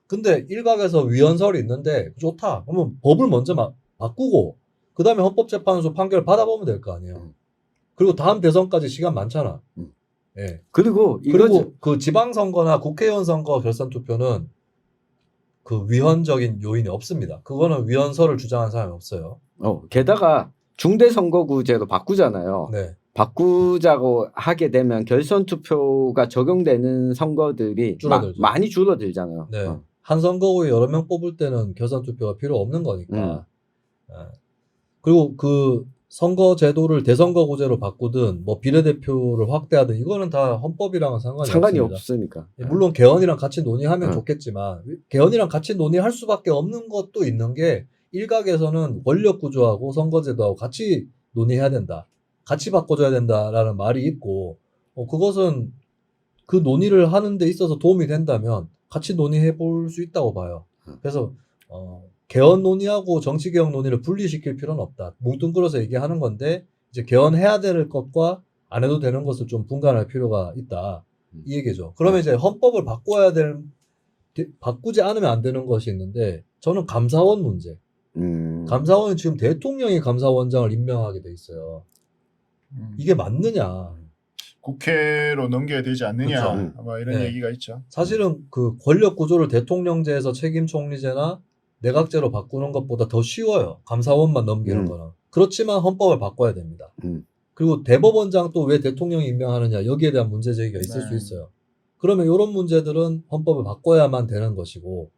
근데 일각에서 위헌설이 있는데 좋다. 그러면 법을 먼저 바꾸고 그 다음에 헌법재판소 판결 받아보면 될 거 아니에요. 그리고 다음 대선까지 시간 많잖아. 예. 그리고 그 지방선거나 국회의원 선거 결선투표는 그 위헌적인 요인이 없습니다. 그거는 위헌설을 주장한 사람이 없어요. 게다가 중대선거구제로 바꾸잖아요. 네. 바꾸자고 하게 되면 결선 투표가 적용되는 선거들이 줄어들죠. 많이 줄어들잖아요. 네. 한 선거구에 여러 명 뽑을 때는 결선 투표가 필요 없는 거니까. 그리고 그 선거 제도를 대선거구제로 바꾸든 뭐 비례대표를 확대하든 이거는 다 헌법이랑은 상관이 없으니까. 물론 개헌이랑 같이 논의하면 좋겠지만 개헌이랑 같이 논의할 수밖에 없는 것도 있는 게, 일각에서는 권력 구조하고 선거제도하고 같이 논의해야 된다, 같이 바꿔줘야 된다라는 말이 있고, 그것은 그 논의를 하는 데 있어서 도움이 된다면 같이 논의해 볼 수 있다고 봐요. 그래서 개헌 논의하고 정치개혁 논의를 분리시킬 필요는 없다. 뭉뚱그려서 얘기하는 건데, 이제 개헌해야 될 것과 안 해도 되는 것을 좀 분간할 필요가 있다, 이 얘기죠. 그러면 이제 헌법을 바꾸지 않으면 안 되는 것이 있는데, 저는 감사원 문제. 감사원은 지금 대통령이 감사원장을 임명하게 돼 있어요. 이게 맞느냐? 국회로 넘겨야 되지 않느냐, 그렇죠. 아마 이런 네. 얘기가 있죠. 사실은 그 권력 구조를 대통령제에서 책임 총리제나 내각제로 바꾸는 것보다 더 쉬워요. 감사원만 넘기는 거는. 그렇지만 헌법을 바꿔야 됩니다. 그리고 대법원장 또 왜 대통령이 임명하느냐, 여기에 대한 문제 제기가 있을 수 있어요. 그러면 이런 문제들은 헌법을 바꿔야만 되는 것이고,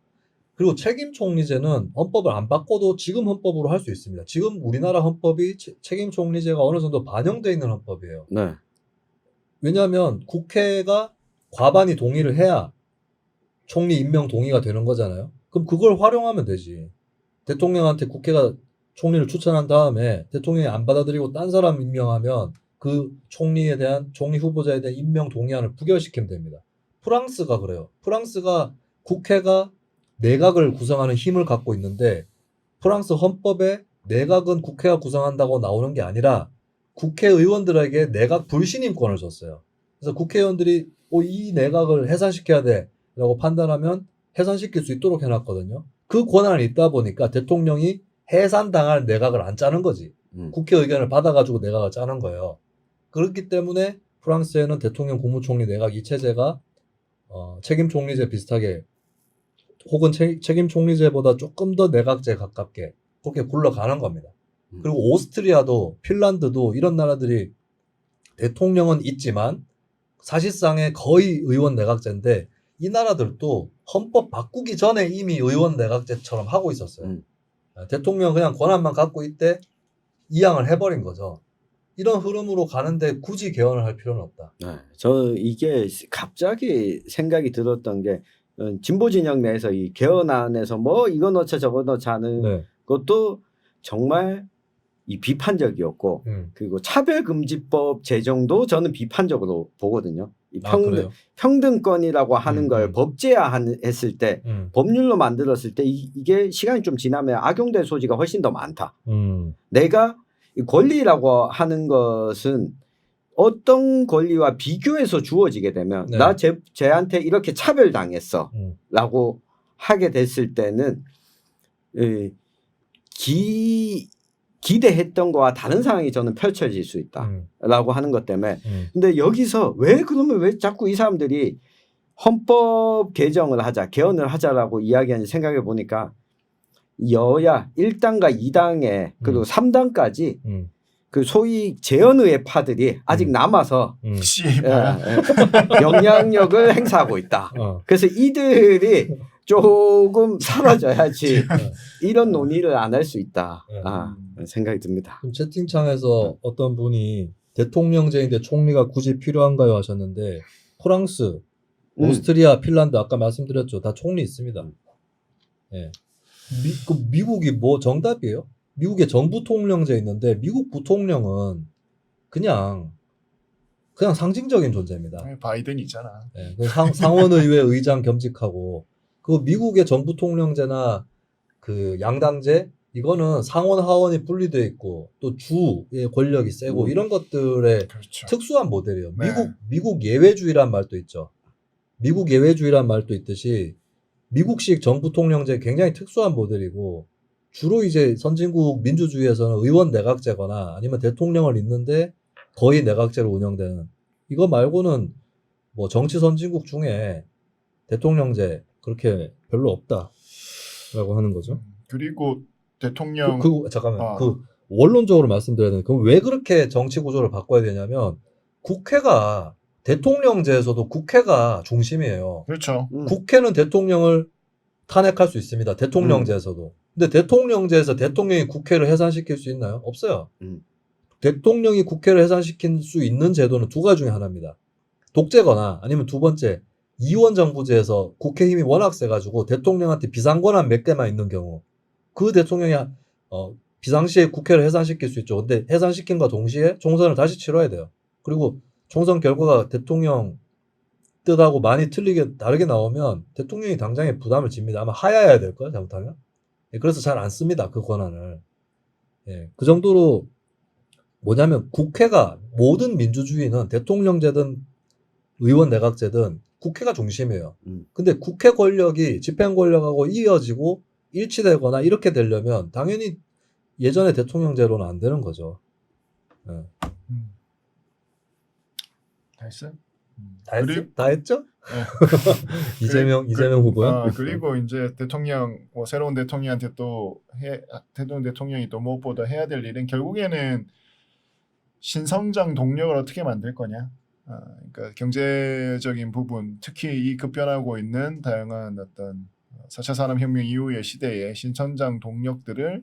그리고 책임 총리제는 헌법을 안 바꿔도 지금 헌법으로 할 수 있습니다. 지금 우리나라 헌법이 책임 총리제가 어느 정도 반영되어 있는 헌법이에요. 네. 왜냐하면 국회가 과반이 동의를 해야 총리 임명 동의가 되는 거잖아요. 그럼 그걸 활용하면 되지. 대통령한테 국회가 총리를 추천한 다음에 대통령이 안 받아들이고 딴 사람 임명하면 그 총리 후보자에 대한 임명 동의안을 부결시키면 됩니다. 프랑스가 그래요. 프랑스가 국회가 내각을 구성하는 힘을 갖고 있는데, 프랑스 헌법에 내각은 국회가 구성한다고 나오는 게 아니라 국회의원들에게 내각 불신임권을 줬어요. 그래서 국회의원들이 이 내각을 해산시켜야 돼라고 판단하면 해산시킬 수 있도록 해놨거든요. 그 권한이 있다 보니까 대통령이 해산당할 내각을 안 짜는 거지. 국회 의견을 받아가지고 내각을 짜는 거예요. 그렇기 때문에 프랑스에는 대통령, 국무총리, 내각 이 체제가 책임 총리제 비슷하게, 혹은 책임 총리제보다 조금 더 내각제 가깝게 그렇게 굴러가는 겁니다. 그리고 오스트리아도 핀란드도 이런 나라들이 대통령은 있지만 사실상의 거의 의원 내각제인데, 이 나라들도 헌법 바꾸기 전에 이미 의원 내각제처럼 하고 있었어요. 대통령 그냥 권한만 갖고 있대 이양을 해버린 거죠. 이런 흐름으로 가는데 굳이 개헌을 할 필요는 없다. 저 이게 갑자기 생각이 들었던 게, 진보 진영 내에서 이 개헌안에서 뭐 이거 넣자 저거 넣자 하는 것도 정말 이 비판적이었고, 그리고 차별금지법 제정도 저는 비판적으로 보거든요. 이 그래요? 평등권이라고 하는 걸 법제화했을 때 법률로 만들었을 때 이게 시간이 좀 지나면 악용될 소지가 훨씬 더 많다. 내가 이 권리라고 하는 것은 어떤 권리와 비교해서 주어지게 되면 네. 나 쟤한테 이렇게 차별당했어 라고 하게 됐을 때는 기대했던 거와 다른 상황이 저는 펼쳐질 수 있다라고 하는 것 때문에 근데 여기서 그러면 왜 자꾸 이 사람들이 헌법 개정을 하자 개헌을 하자라고 이야기하는지 생각해 보니까 여야 1당과 2당에 그리고 3당까지 그 소위 재헌의회파들이 아직 남아서 영향력을 행사하고 있다. 그래서 이들이 조금 사라져야지 이런 논의를 안 할 수 있다. 생각이 듭니다. 그럼 채팅창에서 어떤 분이 대통령제인데 총리가 굳이 필요한가요 하셨는데 프랑스, 오스트리아, 핀란드 아까 말씀드렸죠. 다 총리 있습니다. 예. 미국이 뭐 정답이에요? 미국에 정부 통령제 있는데 미국 부통령은 그냥 상징적인 존재입니다. 바이든 있잖아. 예, 상원의회 의장 겸직하고 그 미국의 정부 통령제나 그 양당제 이거는 상원 하원이 분리되어 있고 또 주의 권력이 세고 이런 것들의 그렇죠. 특수한 모델이에요. 네. 미국 예외주의란 말도 있죠. 미국 예외주의란 말도 있듯이 미국식 정부 통령제 굉장히 특수한 모델이고 주로 이제 선진국 민주주의에서는 의원 내각제거나 아니면 대통령을 잇는데 거의 내각제로 운영되는 이거 말고는 뭐 정치 선진국 중에 대통령제 그렇게 별로 없다라고 하는 거죠. 그리고 대통령 잠깐만 그 원론적으로 말씀드려야 되는데 그럼 왜 그렇게 정치 구조를 바꿔야 되냐면 국회가 대통령제에서도 국회가 중심이에요. 그렇죠. 국회는 대통령을 탄핵할 수 있습니다. 대통령제에서도. 근데 대통령제에서 대통령이 국회를 해산시킬 수 있나요? 없어요. 대통령이 국회를 해산시킬 수 있는 제도는 두 가지 중에 하나입니다. 독재거나 아니면 두 번째 이원정부제에서 국회 힘이 워낙 세가지고 대통령한테 비상권한 몇 개만 있는 경우 그 대통령이 비상시에 국회를 해산시킬 수 있죠. 근데 해산시킨과 동시에 총선을 다시 치러야 돼요. 그리고 총선 결과가 대통령 뜻하고 많이 다르게 나오면 대통령이 당장에 부담을 집니다. 아마 하야해야 될까요? 잘못하면. 그래서 잘 안 씁니다. 그 권한을. 예, 그 정도로 뭐냐면 국회가 모든 민주주의는 대통령제든 의원 내각제든 국회가 중심이에요. 근데 국회 권력이 집행 권력하고 이어지고 일치되거나 이렇게 되려면 당연히 예전의 대통령제로는 안 되는 거죠. 예. 다 했어요? 다 했죠? 네. 이재명 후보요? 그리고 이제 새로운 대통령한테 대통령이 또 무엇보다 해야 될 일은 결국에는 신성장 동력을 어떻게 만들 거냐. 그러니까 경제적인 부분, 특히 이 급변하고 있는 다양한 어떤 4차 산업혁명 이후의 시대의 신성장 동력들을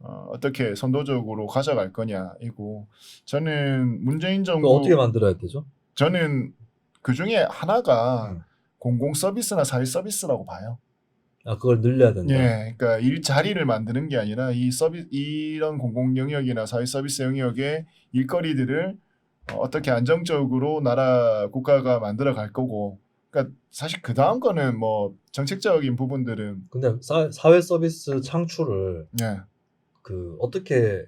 어떻게 선도적으로 가져갈 거냐이고 저는 문재인 정부 어떻게 만들어야 되죠? 저는 그 중에 하나가 공공 서비스나 사회 서비스라고 봐요. 그걸 늘려야 된다. 예, 그러니까 일자리를 만드는 게 아니라 이런 공공 영역이나 사회 서비스 영역의 일거리들을 어떻게 안정적으로 국가가 만들어 갈 거고. 그러니까 사실 그 다음 거는 뭐 정책적인 부분들은. 근데 사회 서비스 창출을 어떻게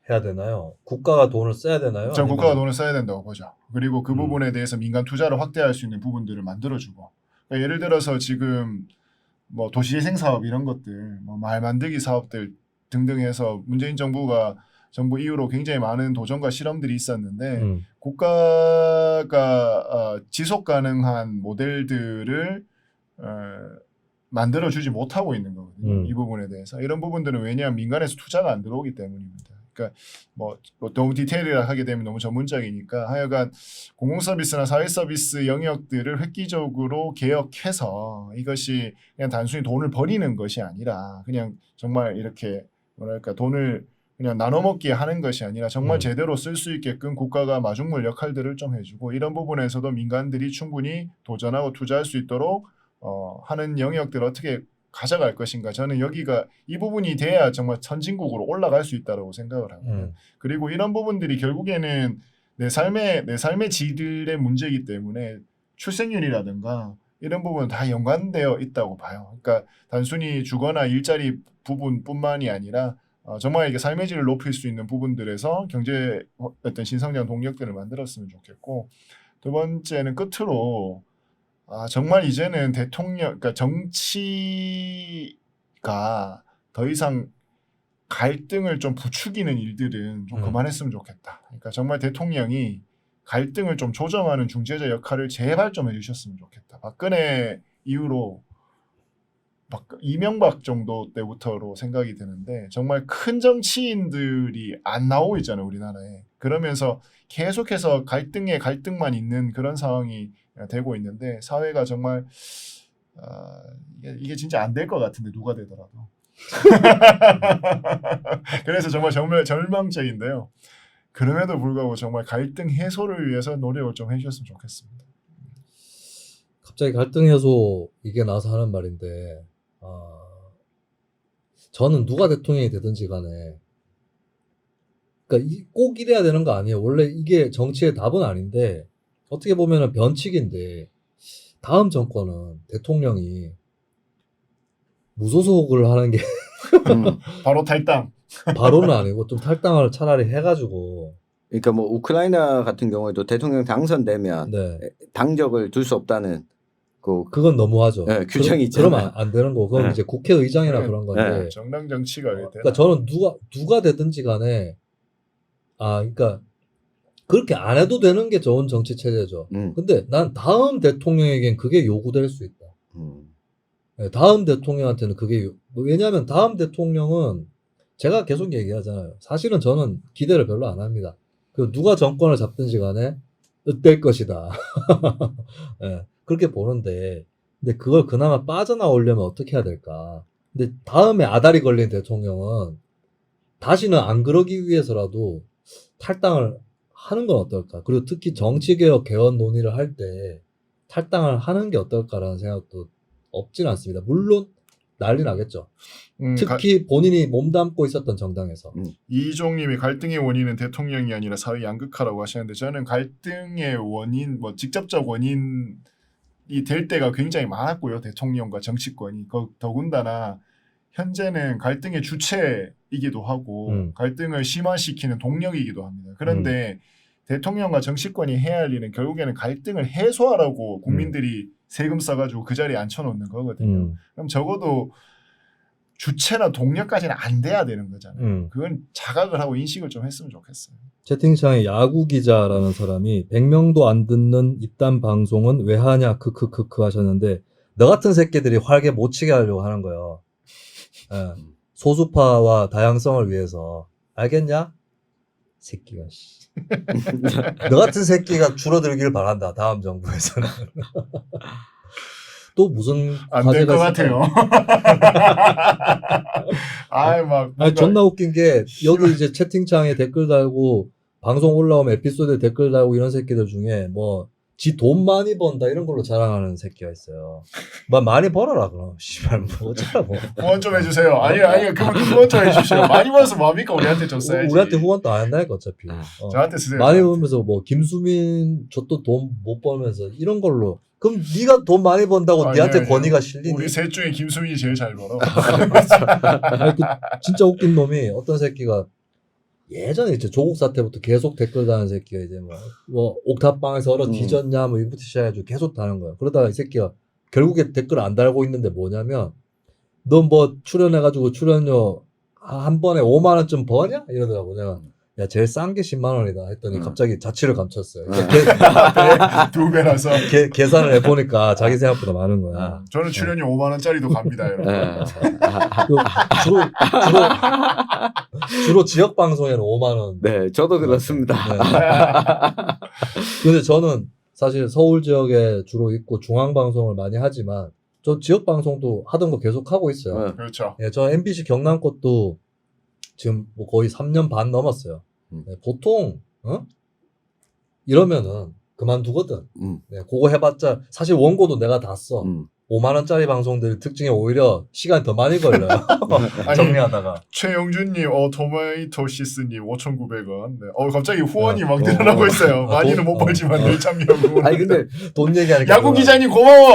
해야 되나요? 국가가 돈을 써야 되나요? 저 국가가 돈을 써야 된다고 보죠. 그리고 그 부분에 대해서 민간 투자를 확대할 수 있는 부분들을 만들어주고. 그러니까 예를 들어서 지금 뭐 도시재생 사업 이런 것들, 뭐 말 만들기 사업들 등등 해서 문재인 정부 이후로 굉장히 많은 도전과 실험들이 있었는데 국가가 지속 가능한 모델들을 만들어주지 못하고 있는 거거든요. 이 부분에 대해서. 이런 부분들은 왜냐하면 민간에서 투자가 안 들어오기 때문입니다. 그러니까 뭐 너무 디테일이라 하게 되면 너무 전문적이니까 하여간 공공서비스나 사회서비스 영역들을 획기적으로 개혁해서 이것이 그냥 단순히 돈을 버리는 것이 아니라 그냥 정말 이렇게 돈을 그냥 나눠먹기 하는 것이 아니라 정말 제대로 쓸 수 있게끔 국가가 마중물 역할들을 좀 해주고 이런 부분에서도 민간들이 충분히 도전하고 투자할 수 있도록 하는 영역들을 어떻게 가져갈 것인가. 저는 이 부분이 돼야 정말 선진국으로 올라갈 수 있다고 생각을 하고요. 그리고 이런 부분들이 결국에는 내 삶의 질의 문제이기 때문에 출생률이라든가 이런 부분은 다 연관되어 있다고 봐요. 그러니까 단순히 주거나 일자리 부분뿐만이 아니라 정말 이게 삶의 질을 높일 수 있는 부분들에서 경제 어떤 신성장 동력들을 만들었으면 좋겠고, 두 번째는 끝으로 정말 이제는 그러니까 정치가 더 이상 갈등을 좀 부추기는 일들은 좀 그만했으면 좋겠다. 그러니까 정말 대통령이 갈등을 좀 조정하는 중재자 역할을 제발 좀 해주셨으면 좋겠다. 박근혜 이후로 이명박 정도 때부터로 생각이 드는데 정말 큰 정치인들이 안 나오고 있잖아요, 우리나라에. 그러면서 계속해서 갈등만 있는 그런 상황이 되고 있는데, 사회가 정말 이게 진짜 안 될 것 같은데, 누가 되더라도. 그래서 정말 절망적인데요. 그럼에도 불구하고 정말 갈등 해소를 위해서 노력을 좀 해주셨으면 좋겠습니다. 갑자기 갈등 해소 이게 나와서 하는 말인데, 저는 누가 대통령이 되든지 간에, 그러니까 꼭 이래야 되는 거 아니에요. 원래 이게 정치의 답은 아닌데, 어떻게 보면은 변칙인데, 다음 정권은 대통령이 무소속을 하는 게 바로 탈당. 바로는 아니고 좀 탈당을 차라리 해가지고. 그러니까 뭐 우크라이나 같은 경우에도 대통령 당선되면 네. 당적을 둘 수 없다는 그건 너무하죠. 네, 규정이 있잖아요. 그러면 안 되는 거고, 그건 네. 이제 국회의장이나 그런 건데. 네. 정당 정치가 되나? 그러니까 저는 누가 되든지 간에, 그러니까 그렇게 안 해도 되는 게 좋은 정치 체제죠. 근데 난 다음 대통령에겐 그게 요구될 수 있다. 네, 다음 대통령한테는 그게 왜냐하면 다음 대통령은 제가 계속 얘기하잖아요. 사실은 저는 기대를 별로 안 합니다. 그 누가 정권을 잡든지 간에 될 것이다. 네, 그렇게 보는데, 근데 그걸 그나마 빠져나오려면 어떻게 해야 될까? 근데 다음에 아다리 걸린 대통령은 다시는 안 그러기 위해서라도 탈당을 하는 건 어떨까? 그리고 특히 정치개혁 개헌 논의를 할 때 탈당을 하는 게 어떨까라는 생각도 없진 않습니다. 물론 난리 나겠죠. 특히 본인이 몸담고 있었던 정당에서. 이종님이 갈등의 원인은 대통령이 아니라 사회 양극화라고 하시는데, 저는 갈등의 원인, 직접적 원인이 될 때가 굉장히 많았고요. 대통령과 정치권이. 더군다나 현재는 갈등의 주체이기도 하고 갈등을 심화시키는 동력이기도 합니다. 그런데 대통령과 정치권이 해야 할 일은 결국에는 갈등을 해소하라고 국민들이 세금 써가지고 그 자리에 앉혀놓는 거거든요. 그럼 적어도 주체나 동력까지는 안 돼야 되는 거잖아요. 그건 자각을 하고 인식을 좀 했으면 좋겠어요. 채팅창에 야구 기자라는 사람이 100명도 안 듣는 이딴 방송은 왜 하냐 크크크크 하셨는데, 너 같은 새끼들이 활개 못 치게 하려고 하는 거예요. 네. 소수파와 다양성을 위해서. 알겠냐? 새끼가. 너 같은 새끼가 줄어들길 바란다, 다음 정부에서는. 또 무슨 안 될 것 같아요. 아니, 존나 웃긴 게, 여기 이제 채팅창에 댓글 달고 방송 올라오면 에피소드에 댓글 달고 이런 새끼들 중에 지 돈 많이 번다 이런 걸로 자랑하는 새끼가 있어요. 많이 벌어라 그럼. 씨발 뭐 어쩌라고. 후원 좀 해주세요. 아니요. 그럼 후원 좀 해주시오. 많이 벌어서 뭐합니까? 우리한테 줬어야지. 우리한테 후원도 안 한다니까 어차피. 저한테 쓰세요. 많이 벌면서 김수민 저 또 돈 못 벌면서 이런 걸로. 그럼 네가 돈 많이 번다고 니한테 권위가 실리니? 우리 셋 중에 김수민이 제일 잘 벌어. 아니, 진짜 웃긴 놈이 어떤 새끼가 예전에 이제 조국 사태부터 계속 댓글 다는 새끼가 이제 옥탑방에서 얼어 뒤졌냐 이거부터 시작해가지고 계속 다는 거야. 그러다가 이 새끼가 결국에 댓글 안 달고 있는데 뭐냐면, 너 출연해가지고 출연료 한 번에 5만 원쯤 버냐? 이러더라고. 내가 야, 제일 싼 게 10만 원이다 했더니 갑자기 자취를 감췄어요. 2배라서 계산을 해보니까 자기 생각보다 많은 거야. 저는 출연료 5만 원짜리도 갑니다, 여러분. 주로 지역 방송에는 5만 원. 네, 저도 그렇습니다. 네. 근데 저는 사실 서울 지역에 주로 있고 중앙 방송을 많이 하지만 저 지역 방송도 하던 거 계속 하고 있어요. 그렇죠. 예, 저 MBC 경남 것도 지금 거의 3년 반 넘었어요. 네, 보통 이러면은 그만두거든. 네, 그거 해봤자 사실 원고도 내가 다 써. 5만 원짜리 방송들 특징이 오히려 시간 더 많이 걸려요. 아니, 정리하다가. 최영준님, 토마토시스님 5,900원. 네. 갑자기 후원이 막 어, 늘어나고 어. 있어요. 아, 많이는 돈? 못 벌지만 늘 참여하고. 아니 근데 돈 얘기하니까. 야구 기자님 고마워.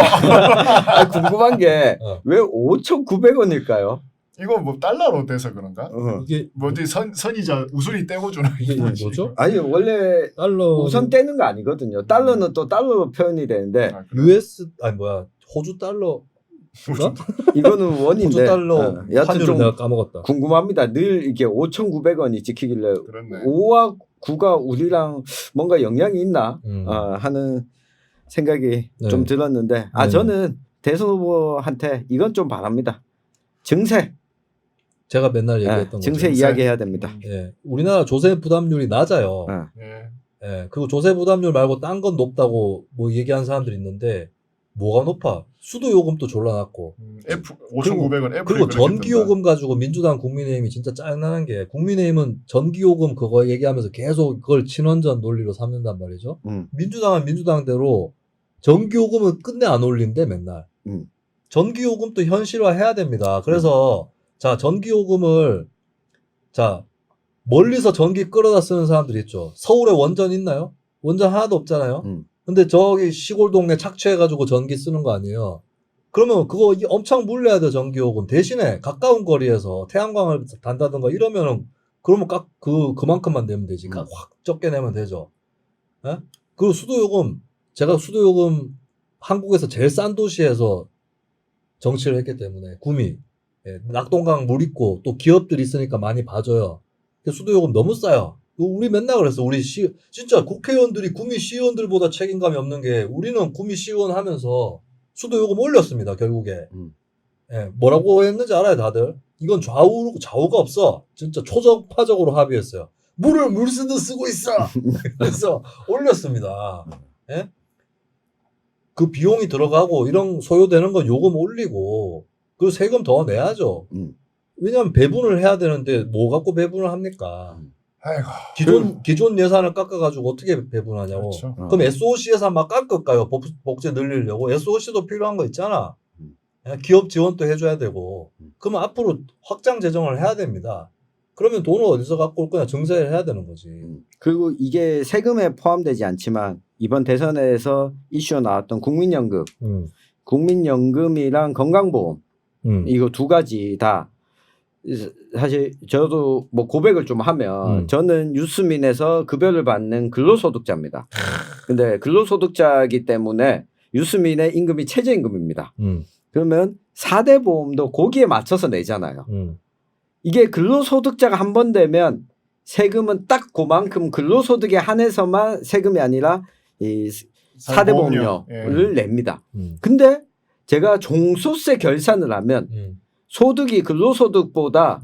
궁금한 게 어. 왜 5,900원일까요? 이거 뭐 달러로 돼서 그런가? 이게 뭐지 선이자 우수리 떼고 주나 이게 이거지. 뭐죠? 아니 원래 달러. 우선 떼는 거 아니거든요. 달러는 또 달러로 표현이 되는데 아, 그래? US 아니 뭐야 호주 달러. 이거는 원인데 호주 달러 여하튼 환율을 좀 내가 까먹었다. 궁금합니다. 늘 이게 5,900원이 찍히길래 그렇네. 5와 9가 우리랑 뭔가 영향이 있나 하는 생각이 네. 좀 들었는데 네. 저는 대선 후보한테 이건 좀 바랍니다. 증세, 제가 맨날 얘기했던 증세 거죠. 이야기해야 됩니다. 예, 우리나라 조세 부담률이 낮아요. 예. 예, 그리고 조세 부담률 말고 딴 건 높다고 뭐 얘기하는 사람들이 있는데 뭐가 높아? 수도 요금도 졸라 낮고. F 5,900원 F 그리고 전기요금 가지고 민주당 국민의힘이 진짜 짜증나는 게 국민의힘은 전기요금 그거 얘기하면서 계속 그걸 친원전 논리로 삼는단 말이죠. 민주당은 민주당대로 전기요금은 끝내 안 올린대 맨날. 전기요금도 현실화해야 됩니다. 그래서 자 전기요금을 자 멀리서 전기 끌어다 쓰는 사람들이 있죠. 서울에 원전 있나요? 원전 하나도 없잖아요. 근데 저기 시골 동네 착취해가지고 전기 쓰는 거 아니에요. 그러면 그거 엄청 물려야 돼 전기요금. 대신에 가까운 거리에서 태양광을 단다든가 이러면은 그러면 그만큼만 내면 되지. 확 적게 내면 되죠. 예? 그리고 수도요금 제가 수도요금 한국에서 제일 싼 도시에서 정치를 했기 때문에 구미 예, 낙동강 물 있고 또 기업들이 있으니까 많이 봐줘요. 수도요금 너무 싸요. 우리 맨날 그랬어. 우리 진짜 국회의원들이 구미 시의원들보다 책임감이 없는 게 우리는 구미 시의원 하면서 수도요금 올렸습니다. 결국에. 예, 뭐라고 했는지 알아요, 다들? 이건 좌우가 없어. 진짜 초정파적으로 합의했어요. 물을 물 쓰듯 쓰고 있어. 그래서 올렸습니다. 예? 그 비용이 들어가고 이런 소요되는 건 요금 올리고 그 세금 더 내야죠. 왜냐하면 배분을 해야 되는데 뭐 갖고 배분을 합니까? 아이고. 기존 예산을 깎아가지고 어떻게 배분하냐고. 그렇죠. 그럼 SOC 예산 막 깎을까요? 복제 늘리려고. SOC도 필요한 거 있잖아. 기업 지원도 해줘야 되고. 그러면 앞으로 확장 재정을 해야 됩니다. 그러면 돈을 어디서 갖고 올 거냐? 증세를 해야 되는 거지. 그리고 이게 세금에 포함되지 않지만 이번 대선에서 이슈가 나왔던 국민연금, 국민연금이랑 건강보험 이거 두 가지 다 사실 저도 뭐 고백을 좀 하면 저는 유스민에서 급여를 받는 근로소득자입니다. 근데 근로소득자이기 때문에 유스민의 임금이 최저임금입니다. 그러면 4대 보험도 거기에 맞춰서 내잖아요. 이게 근로소득자가 한 번 되면 세금은 딱 그만큼 근로소득에 한해서만 세금이 아니라 이 4대 보험료를 냅니다. 근데 제가 종소세 결산을 하면 소득이 근로소득보다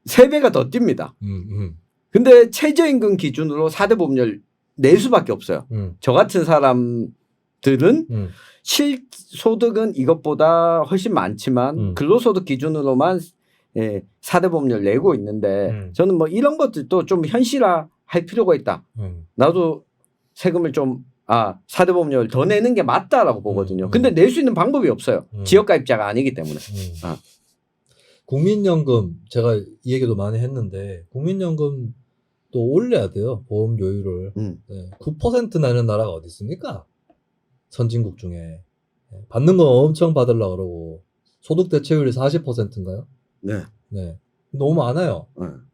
3배가 더 뜁니다. 근데 최저임금 기준으로 4대 보험료를 낼 수밖에 없어요. 저 같은 사람들은 실소득은 이것보다 훨씬 많지만 근로소득 기준으로만 4대 보험료를 내고 있는데 저는 뭐 이런 것들도 좀 현실화 할 필요가 있다. 나도 세금을 좀 4대 보험료를 더 내는 게 맞다라고 보거든요. 근데 낼 수 있는 방법이 없어요. 지역가입자가 아니기 때문에. 국민연금 제가 이 얘기도 많이 했는데 국민연금 또 올려야 돼요. 보험료율을. 9% 내는 나라가 어디 있습니까? 선진국 중에. 받는 건 엄청 받으려고 그러고 소득 대체율이 40%인가요? 네. 너무 많아요.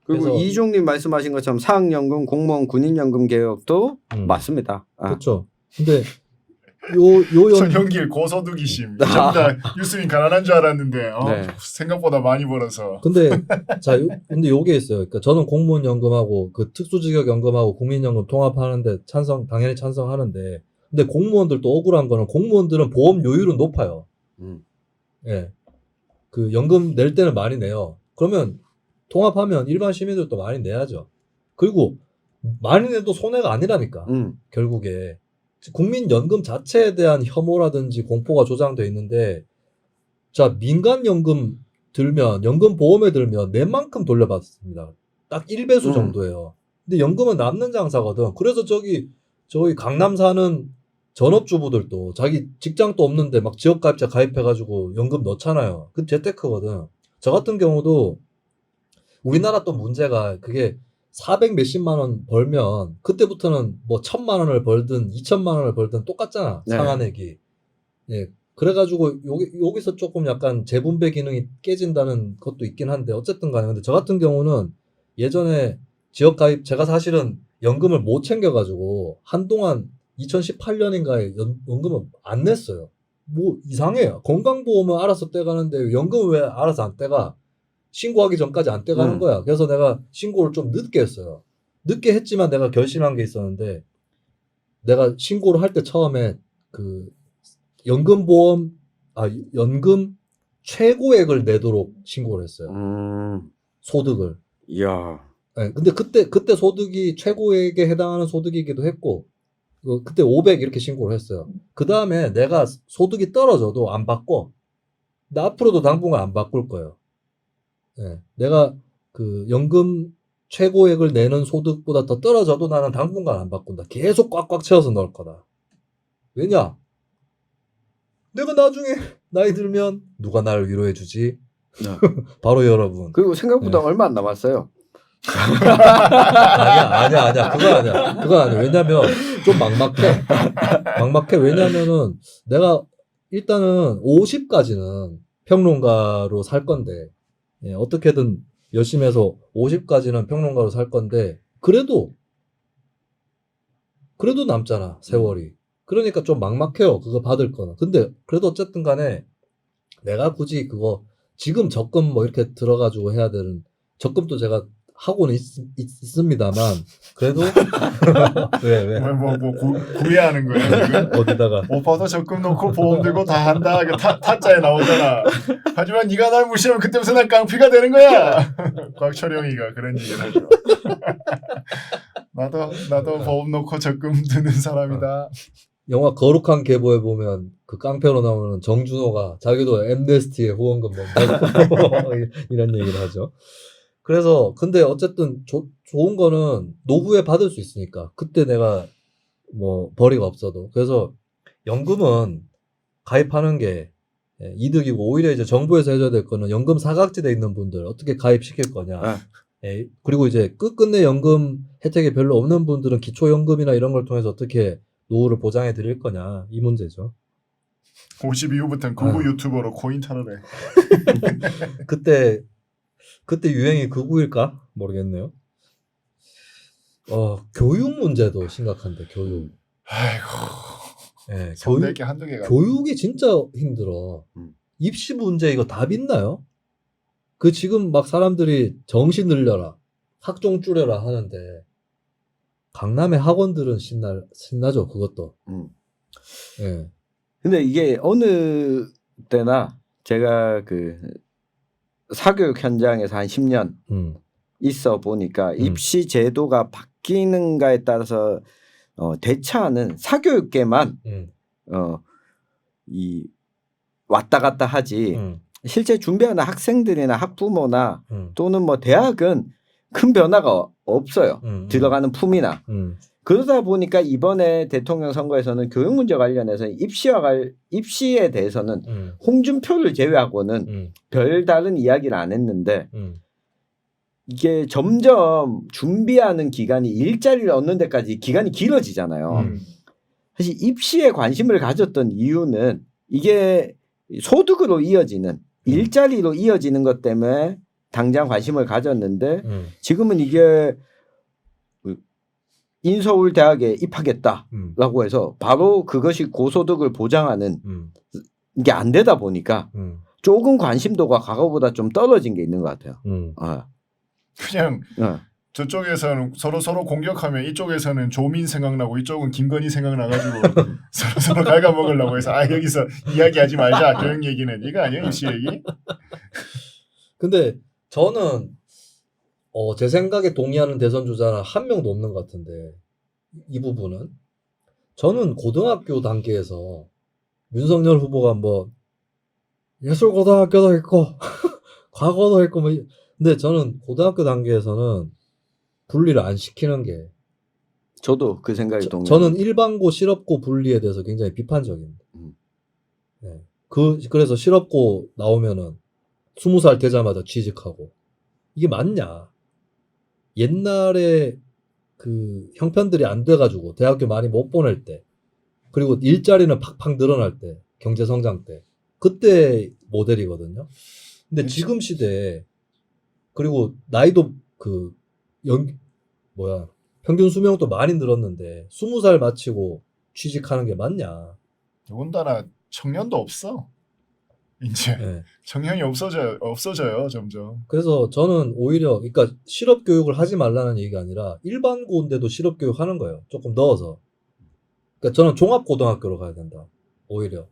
그리고 그래서 이종님 말씀하신 것처럼 사학연금, 공무원, 군인연금 개혁도 맞습니다. 그렇죠. 근데 요 전형길 고소득이심. 전부 다 유스민 가난한 줄 알았는데 네. 생각보다 많이 벌어서. 근데 근데 요게 있어요. 그러니까 저는 공무원 연금하고 그 특수직역 연금하고 국민연금 통합하는데 당연히 찬성하는데 근데 공무원들도 억울한 거는 공무원들은 보험료율은 높아요. 예. 그 연금 낼 때는 많이 내요. 그러면 통합하면 일반 시민들도 많이 내야죠. 그리고 많이 내도 손해가 아니라니까. 결국에 국민연금 자체에 대한 혐오라든지 공포가 조장돼 있는데 자 민간연금 들면 연금보험에 들면 낸 만큼 돌려받습니다. 딱 1배수 정도예요. 근데 연금은 남는 장사거든. 그래서 저기 강남 사는 전업주부들도 자기 직장도 없는데 막 지역가입자 가입해가지고 연금 넣잖아요. 그 재테크거든. 저 같은 경우도 우리나라 또 문제가 그게 400 몇십만 원 벌면 그때부터는 뭐 1000만 원을 벌든 2000만 원을 벌든 똑같잖아. 네. 상한액이. 예. 그래가지고 여기서 조금 약간 재분배 기능이 깨진다는 것도 있긴 한데 어쨌든 간에 근데 저 같은 경우는 예전에 지역 가입 제가 사실은 연금을 못 챙겨가지고 한동안 2018년인가에 연금을 안 냈어요. 뭐 이상해요. 건강보험은 알아서 떼가는데 연금은 왜 알아서 안 떼가? 신고하기 전까지 안 떼가는 거야. 그래서 내가 신고를 좀 늦게 했어요. 늦게 했지만 내가 결심한 게 있었는데 내가 신고를 할 때 처음에 그 연금 최고액을 내도록 신고를 했어요. 소득을. 이야. 네, 근데 그때 소득이 최고액에 해당하는 소득이기도 했고, 그때 500 이렇게 신고를 했어요. 그 다음에 내가 소득이 떨어져도 안 바꿔. 나 앞으로도 당분간 안 바꿀 거예요. 네, 내가 그 연금 최고액을 내는 소득보다 더 떨어져도 나는 당분간 안 바꾼다. 계속 꽉꽉 채워서 넣을 거다. 왜냐? 내가 나중에 나이 들면 누가 나를 위로해주지? 네. 바로 여러분. 그리고 생각보다 네. 얼마 안 남았어요. 아니야. 그건 아니야. 왜냐면 좀 막막해. 왜냐면은 내가 일단은 50까지는 평론가로 살 건데, 예, 어떻게든 열심히 해서 50까지는 평론가로 살 건데, 그래도 남잖아, 세월이. 그러니까 좀 막막해요, 그거 받을 거는. 근데 그래도 어쨌든 간에 내가 굳이 그거 지금 적금 뭐 이렇게 들어가지고 해야 되는, 적금도 제가 하고는 있습니다만, 그래도 왜? 구애하는 거야 지금? 어디다가? 오빠도 적금 넣고 보험 들고 다 한다. 타짜에 나오잖아. 하지만 네가 날 무시하면 그때부터 난 깡피가 되는 거야. 곽철영이가 그런 얘기를 하죠. 나도 보험 넣고 적금 드는 사람이다. 영화 거룩한 계보에 보면 그 깡패로 나오는 정준호가 자기도 엠네스티에 후원금 낸다고 이런 얘기를 하죠. 그래서 근데 어쨌든 좋은 거는 노후에 받을 수 있으니까 그때 내가 뭐 벌이가 없어도. 그래서 연금은 가입하는 게 이득이고, 오히려 이제 정부에서 해줘야 될 거는 연금 사각지대에 있는 분들 어떻게 가입시킬 거냐. 예, 그리고 이제 끝끝내 연금 혜택이 별로 없는 분들은 기초연금이나 이런 걸 통해서 어떻게 노후를 보장해 드릴 거냐, 이 문제죠. 50 이후부터는 극우 유튜버로 코인 탈을 해. 그때 유행이 극우일까? 모르겠네요. 교육 문제도 심각한데, 교육. 아이고. 예, 손댈 게 한두 개가. 교육이 진짜 힘들어. 입시 문제 이거 답 있나요? 그 지금 막 사람들이 정시 늘려라, 학종 줄여라 하는데, 강남의 학원들은 신나죠, 그것도. 예. 근데 이게 어느 때나 제가 그 사교육 현장에서 한 10년 있어 보니까 입시 제도가 바뀌는가에 따라서 대처하는 사교육계만 이 왔다 갔다 하지 실제 준비하는 학생들이나 학부모나 또는 뭐 대학은 큰 변화가 없어요. 들어가는 품이나. 그러다 보니까 이번에 대통령 선거에서는 교육 문제 관련해서 입시에 대해서는 홍준표를 제외하고는 별다른 이야기를 안 했는데 이게 점점 준비하는 기간이 일자리를 얻는 데까지 기간이 길어지잖아요. 사실 입시에 관심을 가졌던 이유는 이게 소득으로 이어지는 일자리로 이어지는 것 때문에 당장 관심을 가졌는데 지금은 이게 인서울 대학에 입학했다라고 해서 바로 그것이 고소득을 보장하는 게 안 되다 보니까 조금 관심도가 과거보다 좀 떨어진 게 있는 것 같아요. 그냥 저쪽에서는 서로 공격하면 이쪽에서는 조민 생각나고 이쪽은 김건희 생각나가지고 서로 갉아먹으려고 해서 여기서 이야기하지 말자, 교육 얘기는. 이거 아니에요, 입시 얘기? 근데 저는 제 생각에 동의하는 대선 주자는 한 명도 없는 것 같은데, 이 부분은 저는 고등학교 단계에서 윤석열 후보가 뭐 예술고등학교도 있고 과거도 있고 뭐, 근데 저는 고등학교 단계에서는 분리를 안 시키는 게 저도 그 생각이 동의합니다. 저는 일반고 실업고 분리에 대해서 굉장히 비판적입니다. 네. 그래서 실업고 나오면은 20살 되자마자 취직하고 이게 맞냐? 옛날에 그 형편들이 안 돼가지고 대학교 많이 못 보낼 때 그리고 일자리는 팍팍 늘어날 때 경제 성장 때 그때 모델이거든요. 근데 지금 시대에 그리고 나이도 평균 수명도 많이 늘었는데 20살 마치고 취직하는 게 맞냐? 더군다나 청년도 없어. 이제 네. 청년이 없어져요 점점. 그래서 저는 오히려 그러니까 실업 교육을 하지 말라는 얘기가 아니라 일반 고인데도 실업 교육 하는 거예요. 조금 넣어서. 그러니까 저는 종합 고등학교로 가야 된다. 오히려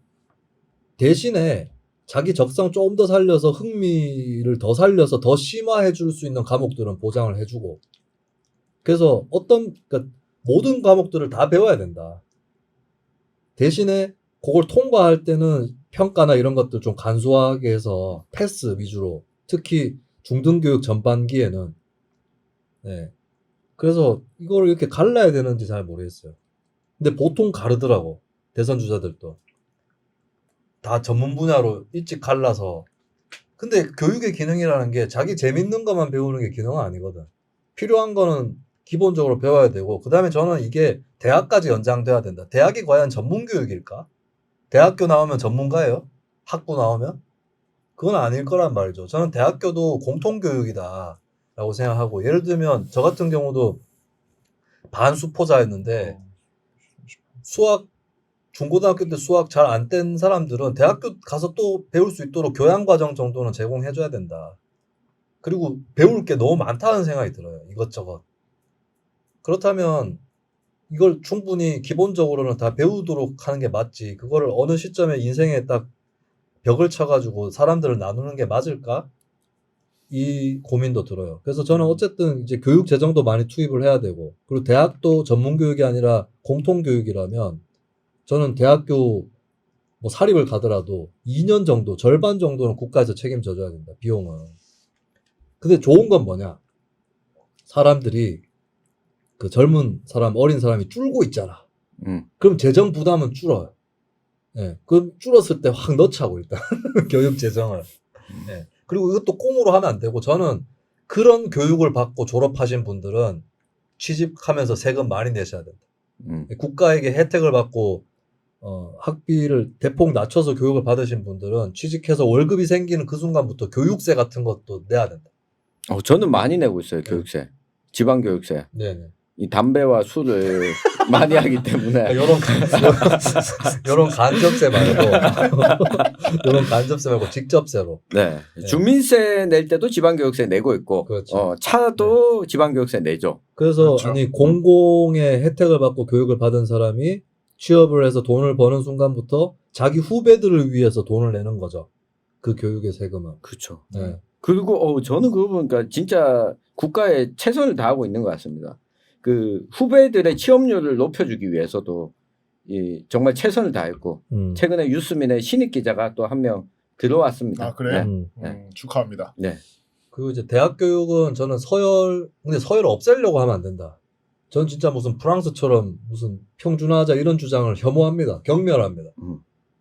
대신에 자기 적성 조금 더 살려서 흥미를 더 살려서 더 심화해 줄 수 있는 과목들은 보장을 해주고 그래서 그러니까 모든 과목들을 다 배워야 된다. 대신에 그걸 통과할 때는 평가나 이런 것들 좀 간소하게 해서 패스 위주로 특히 중등교육 전반기에는 네. 그래서 이걸 이렇게 갈라야 되는지 잘 모르겠어요. 근데 보통 가르더라고. 대선 주자들도 다 전문 분야로 일찍 갈라서 근데 교육의 기능이라는 게 자기 재밌는 것만 배우는 게 기능은 아니거든. 필요한 거는 기본적으로 배워야 되고 그 다음에 저는 이게 대학까지 연장돼야 된다. 대학이 과연 전문교육일까? 대학교 나오면 전문가예요? 학부 나오면? 그건 아닐 거란 말이죠. 저는 대학교도 공통교육이다 라고 생각하고 예를 들면 저 같은 경우도 반수포자였는데 수학 중고등학교 때 수학 잘 안 뗀 사람들은 대학교 가서 또 배울 수 있도록 교양과정 정도는 제공해줘야 된다. 그리고 배울 게 너무 많다는 생각이 들어요. 이것저것. 그렇다면 이걸 충분히 기본적으로는 다 배우도록 하는 게 맞지. 그거를 어느 시점에 인생에 딱 벽을 쳐가지고 사람들을 나누는 게 맞을까? 이 고민도 들어요. 그래서 저는 어쨌든 이제 교육 재정도 많이 투입을 해야 되고, 그리고 대학도 전문교육이 아니라 공통교육이라면 저는 대학교 뭐 사립을 가더라도 2년 정도, 절반 정도는 국가에서 책임져줘야 된다. 비용은. 근데 좋은 건 뭐냐? 사람들이 그 젊은 사람, 어린 사람이 줄고 있잖아. 그럼 재정 부담은 줄어요. 예. 그럼 줄었을 때 확 넣자고 일단 교육 재정을. 예. 그리고 이것도 꽁으로 하면 안 되고 저는 그런 교육을 받고 졸업하신 분들은 취직하면서 세금 많이 내셔야 된다. 국가에게 혜택을 받고 학비를 대폭 낮춰서 교육을 받으신 분들은 취직해서 월급이 생기는 그 순간부터 교육세 같은 것도 내야 된다. 저는 많이 내고 있어요. 교육세. 지방교육세. 네네. 이 담배와 술을 많이 하기 때문에 요런 간접세 말고 요런 간접세 말고 직접세로. 네. 네. 주민세 낼 때도 지방교육세 내고 있고 그렇죠. 차도 지방교육세 내죠. 그래서 그렇죠. 아니 공공의 혜택을 받고 교육을 받은 사람이 취업을 해서 돈을 버는 순간부터 자기 후배들을 위해서 돈을 내는 거죠. 그 교육의 세금은. 그렇죠. 네. 그리고 저는 그거 보니까 진짜 국가에 최선을 다하고 있는 것 같습니다. 그 후배들의 취업률을 높여주기 위해서도 정말 최선을 다했고 최근에 유스민의 신입 기자가 또 한 명 들어왔습니다. 아 그래? 네. 축하합니다. 네. 그리고 이제 대학 교육은 저는 근데 서열을 없애려고 하면 안 된다. 전 진짜 무슨 프랑스처럼 무슨 평준화하자 이런 주장을 혐오합니다. 경멸합니다.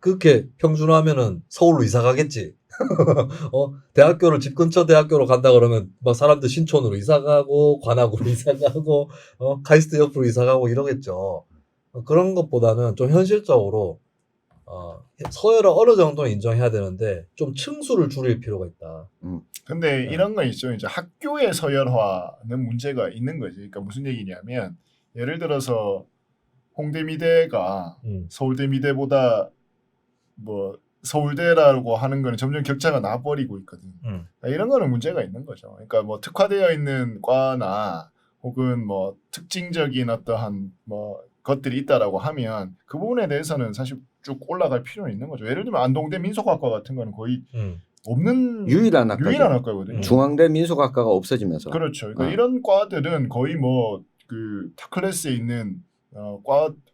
그렇게 평준화하면은 서울로 이사 가겠지. 대학교를 집 근처 대학교로 간다 그러면 막 사람들 신촌으로 이사 가고 관악으로 이사 가고 카이스트 옆으로 이사 가고 이러겠죠. 그런 것보다는 좀 현실적으로 서열을 어느 정도는 인정해야 되는데 좀 층수를 줄일 필요가 있다. 근데 네. 이런 거 있죠. 이제 학교의 서열화는 문제가 있는 거지. 그러니까 무슨 얘기냐면 예를 들어서 홍대미대가 서울대미대보다 뭐 서울대라고 하는 거는 점점 격차가 나버리고 있거든. 그러니까 이런 거는 문제가 있는 거죠. 그러니까 뭐 특화되어 있는 과나 혹은 뭐 특징적인 어떠한 뭐 것들이 있다라고 하면 그 부분에 대해서는 사실 쭉 올라갈 필요는 있는 거죠. 예를 들면 안동대 민속학과 같은 거는 거의 없는 유일한 학과거든요. 중앙대 민속학과가 없어지면서. 그렇죠. 그러니까 이런 과들은 거의 뭐 그 탑클래스에 있는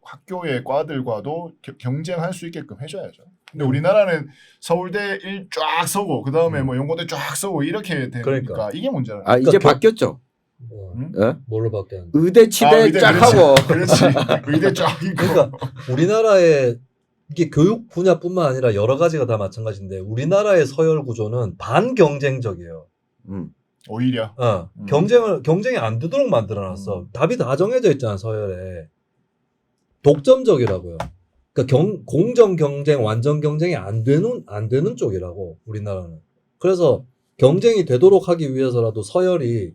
학교의 과들과도 경쟁할 수 있게끔 해줘야죠. 근데 우리나라는 서울대 쫙 서고 그 다음에 뭐 연고대 쫙 서고 이렇게 되니까 그러니까. 이게 문제라. 이제 바뀌었죠. 예? 뭘로 바뀌었는데? 의대 치대 의대, 쫙 그렇지. 하고 그렇지. 의대 쫙 있고. 그러니까 우리나라의 이게 교육 분야뿐만 아니라 여러 가지가 다 마찬가지인데 우리나라의 서열 구조는 반경쟁적이에요. 오히려. 경쟁이 안 되도록 만들어놨어. 답이 다 정해져 있잖아 서열에. 독점적이라고요. 그러니까 공정 경쟁, 완전 경쟁이 안 되는 쪽이라고 우리나라는. 그래서 경쟁이 되도록 하기 위해서라도 서열이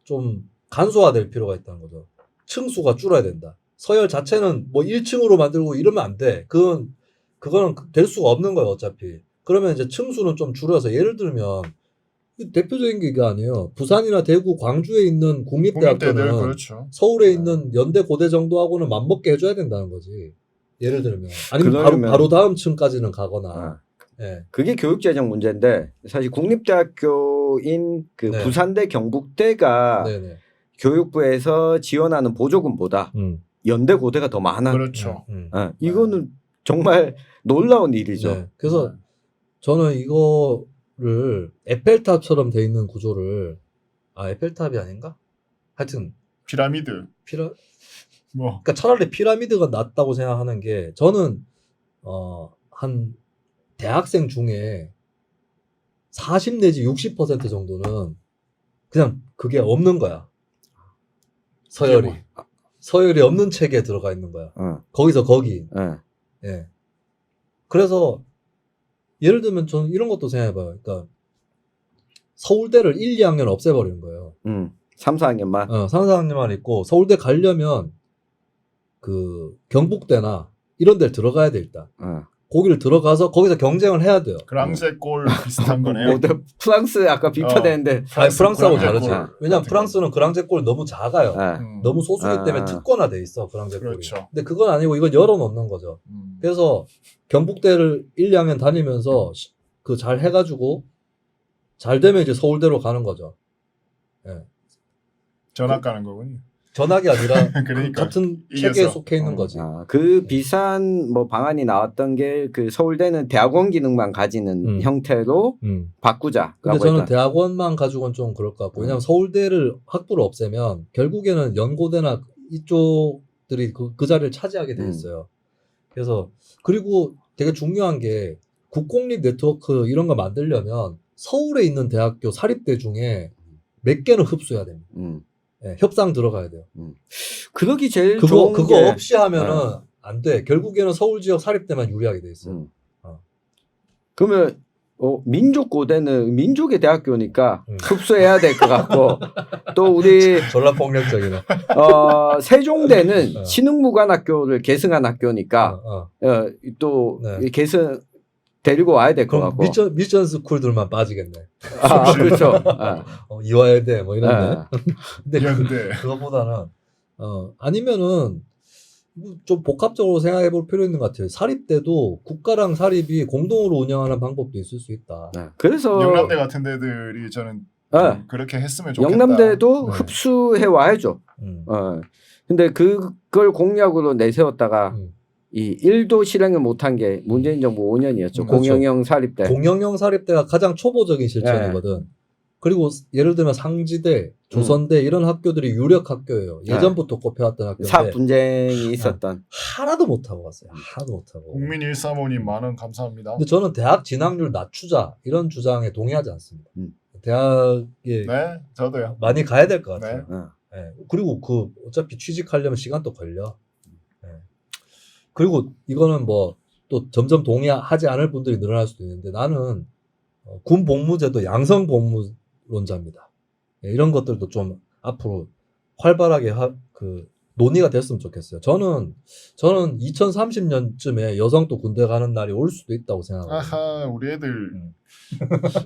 좀 간소화될 필요가 있다는 거죠. 층수가 줄어야 된다. 서열 자체는 뭐 1층으로 만들고 이러면 안 돼. 그거는 될 수가 없는 거예요, 어차피. 그러면 이제 층수는 좀 줄여서 예를 들면 대표적인 게 이게 아니에요. 부산이나 대구, 광주에 있는 국립대학교는 국립대들 그렇죠. 서울에 있는 연대, 고대 정도하고는 맞먹게 해줘야 된다는 거지. 예를 들면. 아니면 그러려면- 바로 다음 층까지는 가거나. 예. 그게 교육재정 문제인데 사실 국립대학교인 그 네. 부산대 경북대가 네네. 교육부에서 지원하는 보조금보다 연대 고대가 더 많아. 그렇죠. 이거는 정말 놀라운 일이죠. 네. 그래서 저는 이거를 에펠탑처럼 돼 있는 구조를 에펠탑이 아닌가? 하여튼 피라미드. 뭐 그러니까 차라리 피라미드가 낫다고 생각하는 게 저는 한 대학생 중에 40 내지 60% 정도는 그냥 그게 없는 거야. 서열이 없는 체계에 들어가 있는 거야. 거기서 거기. 예. 그래서 예를 들면 저는 이런 것도 생각해봐요. 그러니까 서울대를 1, 2학년 없애버리는 거예요. 3, 4학년만. 3, 4학년만 있고 서울대 가려면 그 경북대나 이런 데를 들어가야 돼 일단. 거기를 들어가서 거기서 경쟁을 해야 돼요. 그랑제골 비슷한 거네요. 프랑스 아까 비판했는데 프랑스하고 다르지. 그랑제골 왜냐면 같은 프랑스는 그랑제골 너무 작아요. 너무 소수기 때문에 아. 특권화돼 있어 그랑제골이. 그렇죠. 근데 그건 아니고 이건 열어놓는 거죠. 그래서 경북대를 1, 2학년 다니면서 그 잘 해가지고 잘 되면 이제 서울대로 가는 거죠. 예. 전학 가는 거군요. 전학이 아니라 그러니까 같은 이겨서. 체계에 속해 있는 거지. 그 비슷한 뭐 방안이 나왔던 게 그 서울대는 대학원 기능만 가지는 형태로 바꾸자. 근데 저는 대학원만 가지고는 좀 그럴 것 같고 왜냐하면 서울대를 학부를 없애면 결국에는 연고대나 이쪽들이 그 자리를 차지하게 돼 있어요. 그래서 그리고 되게 중요한 게 국공립 네트워크 이런 거 만들려면 서울에 있는 대학교 사립대 중에 몇 개는 흡수해야 됩니다. 예, 협상 들어가야 돼요. 그러기 제일 그거 좋은 게 없이 하면은 안 돼. 결국에는 서울 지역 사립대만 유리하게 돼 있어요. 그러면 민족고대는 민족의 대학교니까 흡수해야 될 것 같고 또 우리 졸라 폭력적이네. 세종대는 신흥무관학교를 계승한 학교니까 또 네. 계승 데리고 와야 될 것 그럼 같고 미션 스쿨들만 빠지겠네. 그렇죠. 이화여대 뭐 이런데. 근데 그런데 그거보다는 아니면은 좀 복합적으로 생각해 볼 필요 있는 것 같아요. 사립대도 국가랑 사립이 공동으로 운영하는 방법도 있을 수 있다. 그래서 영남대 같은 데들이 저는 좀 그렇게 했으면 좋겠다. 영남대도 네. 흡수해 와야죠. 근데 그걸 공약으로 내세웠다가 이 1도 실행을 못한 게 문재인 정부 5년이었죠. 그렇죠. 공영형 사립대. 공영형 사립대가 가장 초보적인 실천이거든. 그리고 예를 들면 상지대, 조선대 이런 학교들이 유력 학교예요. 예전부터 꼽혀왔던 학교인데 사업 분쟁이 있었던. 하나도 못하고 갔어요. 하나도 못하고. 국민 135님 만원 감사합니다. 근데 저는 대학 진학률 낮추자 이런 주장에 동의하지 않습니다. 대학에 네, 저도요. 많이 가야 될 것 같아요. 네. 예. 그리고 어차피 취직하려면 시간도 걸려. 예. 그리고 이거는 뭐 또 점점 동의하지 않을 분들이 늘어날 수도 있는데 나는 군 복무제도 양성 복무론자입니다. 예, 이런 것들도 좀 앞으로 활발하게 논의가 됐으면 좋겠어요. 저는 2030년쯤에 여성도 군대 가는 날이 올 수도 있다고 생각합니다. 아하, 우리 애들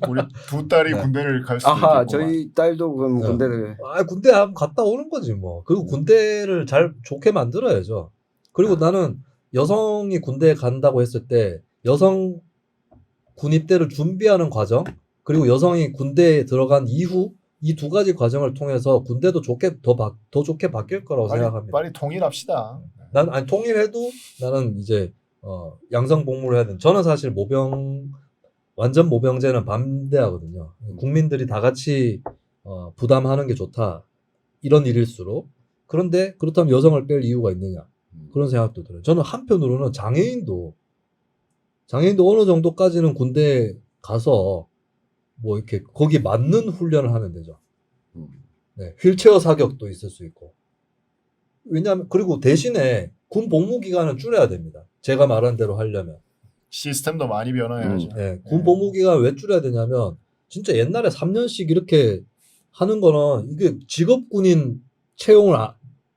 우리 두 딸이 네. 군대를 갈 수도 아하, 있겠구만. 저희 딸도 그럼 네. 군대를 군대 한번 갔다 오는 거지 뭐. 그리고 군대를 잘 좋게 만들어야죠. 그리고 나는 여성이 군대에 간다고 했을 때 여성 군입대를 준비하는 과정 그리고 여성이 군대에 들어간 이후 이 두 가지 과정을 통해서 군대도 더 좋게 바뀔 거라고 생각합니다. 빨리 통일합시다. 난 통일해도 나는 이제 양성 복무를 해야 돼. 저는 사실 완전 모병제는 반대하거든요. 국민들이 다 같이 부담하는 게 좋다. 이런 일일수록. 그런데 그렇다면 여성을 뺄 이유가 있느냐 그런 생각도 들어요. 저는 한편으로는 장애인도 어느 정도까지는 군대에 가서 뭐 이렇게 거기 맞는 훈련을 하면 되죠. 네, 휠체어 사격도 있을 수 있고. 왜냐하면 그리고 대신에 군 복무 기간은 줄여야 됩니다. 제가 말한 대로 하려면. 시스템도 많이 변화해야죠. 네, 군 복무 기간 왜 줄여야 되냐면 진짜 옛날에 3년씩 이렇게 하는 거는 이게 직업군인 채용을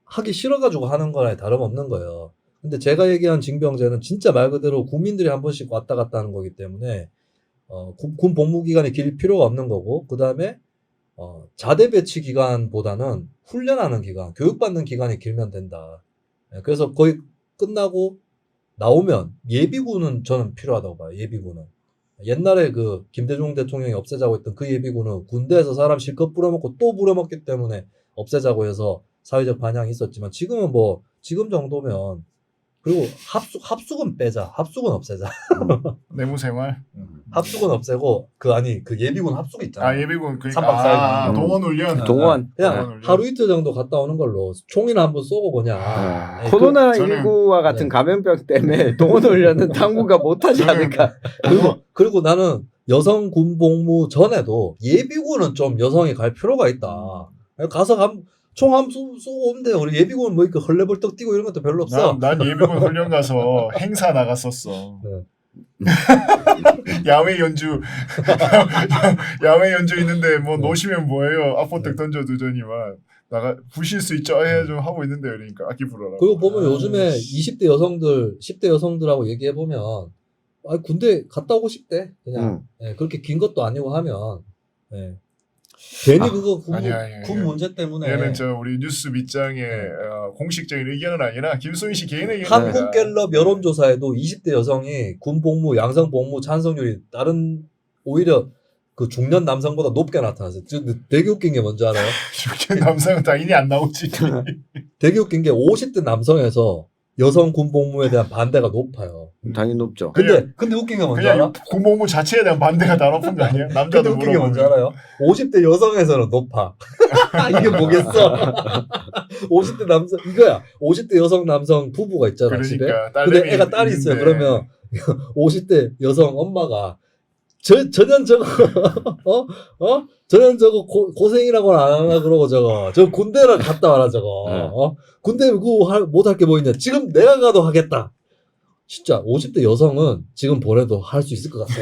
하기 싫어가지고 하는 거랑 다름없는 거예요. 근데 제가 얘기한 징병제는 진짜 말 그대로 국민들이 한 번씩 왔다 갔다 하는 거기 때문에 군 복무 기간이 길 필요가 없는 거고, 그 다음에 자대 배치 기간보다는 훈련하는 기간, 교육받는 기간이 길면 된다. 그래서 거의 끝나고 나오면 예비군은 저는 필요하다고 봐요. 예비군은. 옛날에 그 김대중 대통령이 없애자고 했던 그 예비군은 군대에서 사람 실컷 부려먹고 또 부려먹기 때문에 없애자고 해서 사회적 반향이 있었지만 지금은 뭐 지금 정도면, 그리고 합숙은 빼자. 합숙은 없애자. 내무생활. 합숙은 없애고 그 예비군 합숙 있잖아. 예비군 그러니까 삼박 사일. 동원 훈련. 동원. 그냥 하루 이틀 정도 갔다 오는 걸로 총이나 한번 쏘고 그냥. 네, 코로나19와 같은 네. 감염병 때문에 동원훈련은 당구가 못하지 않을까. 그리고 나는 여성 군 복무 전에도 예비군은 좀 여성이 갈 필요가 있다. 가서 총 한 쏘고 오면 돼요. 우리 예비군 뭐 이렇게 헐레벌떡 뛰고 이런 것도 별로 없어. 난 예비군 훈련 가서 행사 나갔었어. 네. 야외 연주 있는데 뭐 노시면 뭐예요? 앞보떡 던져 두더니만 나가 부실 수 있죠. 좀 하고 있는데 그러니까 악기 불어라. 그리고 보면 요즘에 20대 여성들, 10대 여성들하고 얘기해 보면 군대 갔다 오고 싶대. 그냥 예, 그렇게 긴 것도 아니고 하면 예. 괜히 그거 군 문제 때문에. 얘는 우리 뉴스 밑장에 공식적인 의견은 아니라 김소희 씨 개인의 의견입니다. 한국갤럽 여론조사에도 20대 여성이 군 복무, 양성 복무 찬성률이 다른 오히려 그 중년 남성보다 높게 나타났어요. 되게 웃긴 게 뭔지 알아요? 중년 남성은 당연히 안 나오지. 되게 웃긴 게 50대 남성에서 여성 군 복무에 대한 반대가 높아요. 당연히 높죠. 근데 웃긴 게 뭔지 알아? 군 복무 자체에 대한 반대가 다 높은 거 아니야? 남자도 웃긴 게 뭔지 알아요? 50대 여성에서는 높아. 이게 뭐겠어? 50대 남성 이거야. 50대 여성 남성 부부가 있잖아. 그러니까, 집에. 근데 애가 딸이 있어요. 그러면 50대 여성 엄마가 전혀 저거 전혀 저거 고생이라고는 안 하나 그러고 저 군대를 갔다 와라 저거. 군대 그거 못할 게 뭐 있냐. 지금 내가 가도 하겠다. 진짜 50대 여성은 지금 보내도 할 수 있을 것 같아.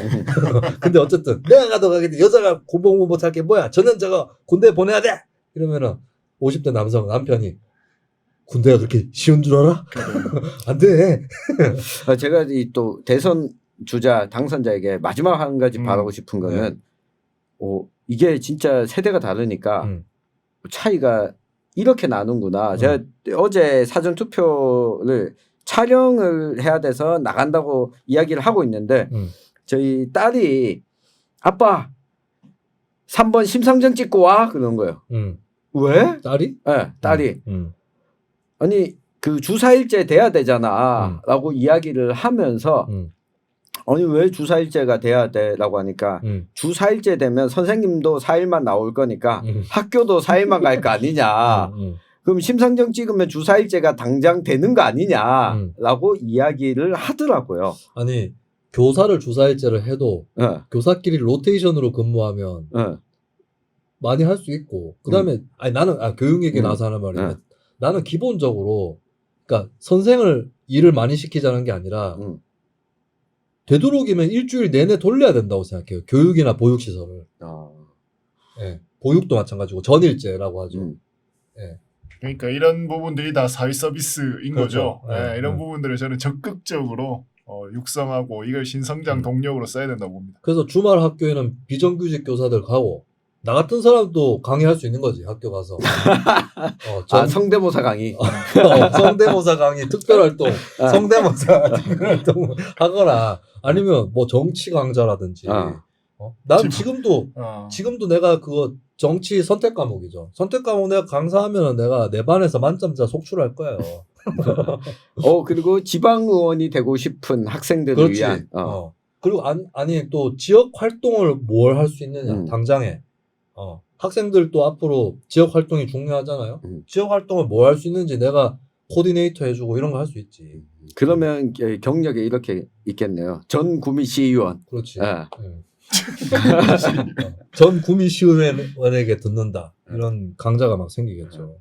근데 어쨌든 내가 가도 가겠다. 여자가 군복무 못할 게 뭐야. 전혀 저거 군대 보내야 돼. 이러면은 50대 남편이 군대가 그렇게 쉬운 줄 알아? 안 돼. 제가 또 대선 주자 당선자에게 마지막 한 가지 바라고 싶은 거는 이게 진짜 세대가 다르니까 차이가 이렇게 나는구나. 제가 어제 사전 투표를 촬영을 해야 돼서 나간다고 이야기를 하고 있는데 저희 딸이 아빠 3번 심상정 찍고 와 그런 거예요. 왜? 딸이? 네, 딸이. 아니 그 주사일제 돼야 되잖아 라고 이야기를 하면서 아니 왜 주사일제가 돼야 돼라고 하니까 주사일제 되면 선생님도 4일만 나올 거니까 학교도 4일만 갈 거 아니냐. 그럼 심상정 찍으면 주사일제가 당장 되는 거 아니냐라고 이야기를 하더라고요. 아니 교사를 주사일제를 해도 교사끼리 로테이션으로 근무하면 많이 할 수 있고 그다음에 나는 교육 얘기 나와서 하는 말인데 나는 기본적으로 그러니까 선생을 일을 많이 시키자는 게 아니라 되도록이면 일주일 내내 돌려야 된다고 생각해요. 교육이나 보육시설을. 예, 보육도 마찬가지고 전일제라고 하죠. 예. 그러니까 이런 부분들이 다 사회 서비스인 그렇죠. 거죠. 이런 부분들을 저는 적극적으로 육성하고 이걸 신성장 동력으로 써야 된다고 봅니다. 그래서 주말 학교에는 비정규직 교사들 가고 나 같은 사람도 강의할 수 있는 거지. 학교 가서. 성대모사 강의. 성대모사 강의 특별활동, 성대모사 특별활동 하거나 아니면 뭐 정치 강좌라든지. 난 지금도 내가 그거 정치 선택 과목이죠. 선택 과목 내가 강사하면 내가 내 반에서 만점자 속출할 거예요. 그리고 지방 의원이 되고 싶은 학생들을 그렇지. 위한. 그리고 아니 또 지역 활동을 뭘 할 수 있느냐 당장에. 학생들도 앞으로 지역 활동이 중요하잖아요. 지역 활동을 뭘 할 수 있는지 내가 코디네이터 해주고 이런 거 할 수 있지. 그러면 경력에 이렇게 있겠네요. 전 구미 시의원. 그렇지. 예. 전 구미 시의원에게 듣는다. 이런 강자가 막 생기겠죠.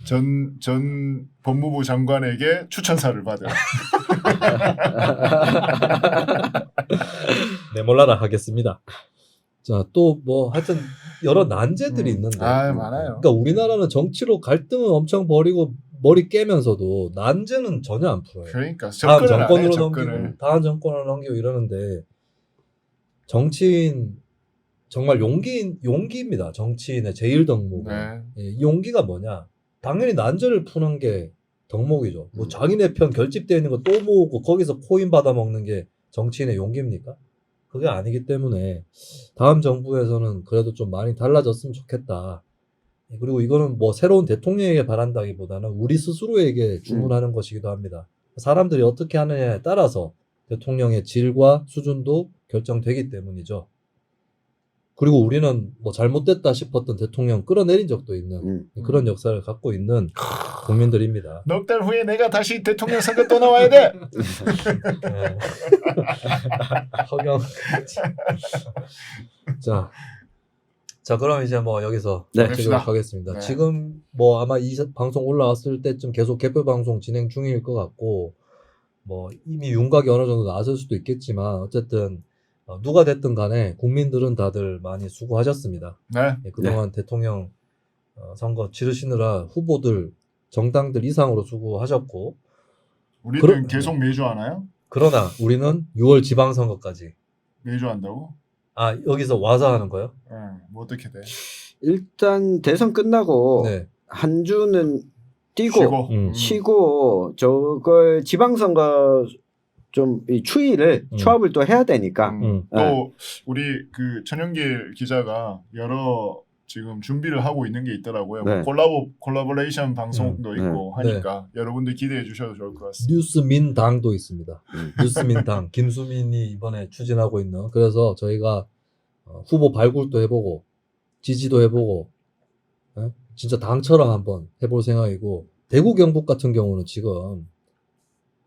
전 법무부 장관에게 추천사를 받으라. 내몰라라 하겠습니다. 자, 또 뭐 하여튼 여러 난제들이 있는데. 많아요. 그러니까 우리나라는 정치로 갈등은 엄청 벌이고 머리 깨면서도 난제는 전혀 안 풀어요. 그러니까 다음 접근을 안 해요. 정권으로 접근을. 넘기고 다음 정권으로 넘기고 이러는데 정치인 정말 용기입니다. 정치인의 제일 덕목은. 네. 예, 이 용기가 뭐냐? 당연히 난제를 푸는 게 덕목이죠. 뭐 자기네 편 결집되어 있는 거 또 모으고 거기서 코인 받아 먹는 게 정치인의 용기입니까? 그게 아니기 때문에 다음 정부에서는 그래도 좀 많이 달라졌으면 좋겠다. 그리고 이거는 뭐 새로운 대통령에게 바란다기보다는 우리 스스로에게 주문하는 것이기도 합니다. 사람들이 어떻게 하느냐에 따라서 대통령의 질과 수준도 결정되기 때문이죠. 그리고 우리는 뭐 잘못됐다 싶었던 대통령 끌어내린 적도 있는 그런 역사를 갖고 있는 국민들입니다. 넉 달 후에 내가 다시 대통령 선거 또 나와야 돼. 네. 허경. 자, 그럼 이제 뭐 여기서 네. 마치도록 하겠습니다. 네. 지금 뭐 아마 이 방송 올라왔을 때쯤 계속 개표 방송 진행 중일 것 같고, 뭐 이미 윤곽이 어느 정도 나설 수도 있겠지만 어쨌든 누가 됐든 간에 국민들은 다들 많이 수고하셨습니다. 네. 그동안 대통령 선거 치르시느라 후보들, 정당들 이상으로 수고하셨고, 우리는 계속 매주 하나요? 그러나 우리는 6월 지방선거까지. 매주 한다고? 아, 여기서 와서 하는 거요? 네. 뭐 어떻게 돼? 일단 대선 끝나고 네. 한 주는 뛰고 쉬고. 저걸 지방선거 좀 이 추이를 추합을 또 해야 되니까 또 우리 그 천영길 기자가 여러 지금 준비를 하고 있는 게 있더라고요. 네. 콜라보레이션 방송도 있고 하니까 여러분들 기대해 주셔도 좋을 것 같습니다. 뉴스민당도 있습니다. 뉴스민당 김수민이 이번에 추진하고 있는. 그래서 저희가 후보 발굴도 해보고 지지도 해보고 진짜 당처럼 한번 해볼 생각이고, 대구 경북 같은 경우는 지금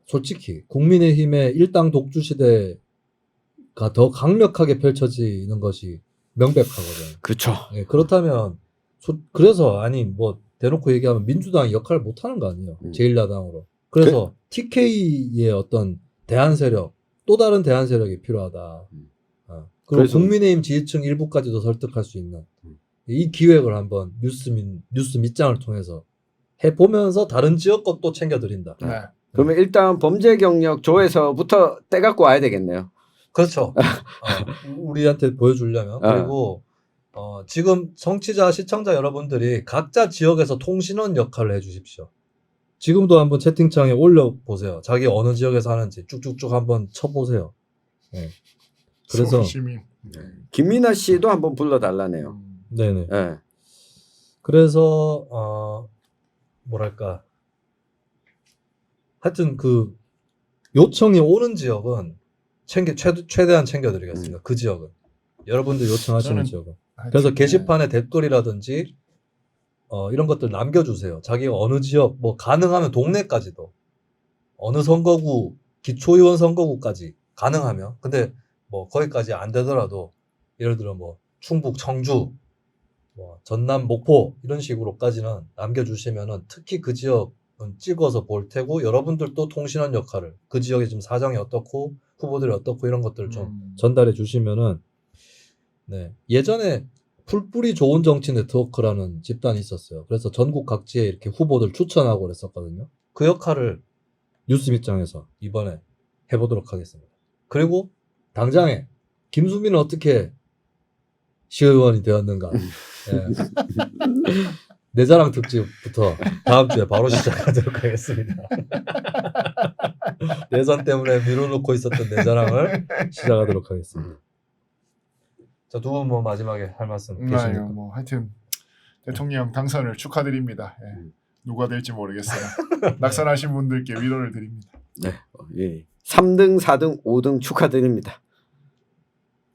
솔직히 국민의힘의 일당 독주 시대가 더 강력하게 펼쳐지는 것이 명백하거든요. 그렇죠. 예, 그렇다면 그래서 아니 뭐 대놓고 얘기하면 민주당이 역할을 못하는 거 아니에요. 제1야당으로. 그래서 TK의 어떤 대안 세력, 또 다른 대안 세력이 필요하다. 그리고 그래서 국민의힘 지지층 일부까지도 설득할 수 있는 이 기획을 한번 뉴스 밑장을 통해서 해보면서 다른 지역 것도 챙겨드린다. 네. 그러면 일단 범죄 경력 조에서부터 떼갖고 와야 되겠네요. 그렇죠. 우리한테 보여주려면. 그리고 지금 청취자, 시청자 여러분들이 각자 지역에서 통신원 역할을 해주십시오. 지금도 한번 채팅창에 올려보세요. 자기 어느 지역에서 하는지 쭉쭉쭉 한번 쳐보세요. 네. 그래서 시민. 김민아 씨도 한번 불러달라네요. 네네. 네. 그래서 뭐랄까, 하여튼 그 요청이 오는 지역은 최대한 챙겨드리겠습니다. 그 지역은 여러분들 요청하시는 지역은. 그래서 게시판에 댓글이라든지 이런 것들 남겨주세요. 자기가 어느 지역, 뭐 가능하면 동네까지도, 어느 선거구, 기초의원 선거구까지 가능하면. 근데 뭐 거기까지 안 되더라도 예를 들어 뭐 충북, 청주, 뭐 전남, 목포 이런 식으로까지는 남겨주시면은 특히 그 지역은 찍어서 볼 테고, 여러분들도 통신원 역할을, 그 지역의 지금 사정이 어떻고 후보들이 어떻고 이런 것들 좀 전달해 주시면은. 네, 예전에 풀뿌리 좋은 정치 네트워크라는 집단이 있었어요. 그래서 전국 각지에 이렇게 후보들 추천하고 그랬었거든요. 그 역할을 뉴스 밑장에서 이번에 해보도록 하겠습니다. 그리고 당장에 김수민은 어떻게 시의원이 되었는가. 네. 내 자랑 특집부터 다음 주에 바로 시작하도록 하겠습니다. 대선 때문에 미뤄놓고 있었던 내 자랑을 시작하도록 하겠습니다. 자, 두 분 뭐 마지막에 할 말씀 계십니까? 뭐 하여튼 대통령 당선을 축하드립니다. 예. 누가 될지 모르겠어요. 낙선하신 분들께 위로를 드립니다. 네. 예. 3등, 4등, 5등 축하드립니다.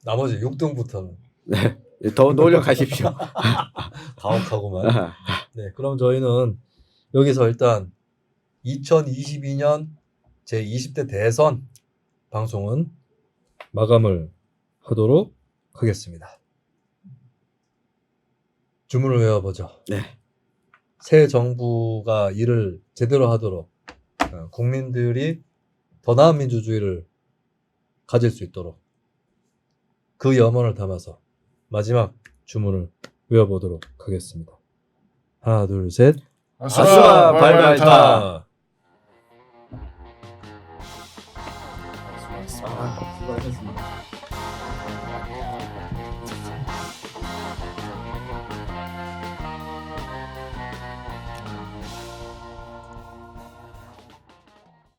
나머지 6등부터는 네. 더 노력하십시오. 가혹하구만. 네, 그럼 저희는 여기서 일단 2022년 제20대 대선 방송은 마감을 하도록 하겠습니다. 주문을 외워보죠. 네. 새 정부가 일을 제대로 하도록 국민들이 더 나은 민주주의를 가질 수 있도록 그 염원을 담아서 마지막 주문을 외워보도록 하겠습니다. 하나, 둘, 셋. 아수라 발발타. 수고하셨습니다.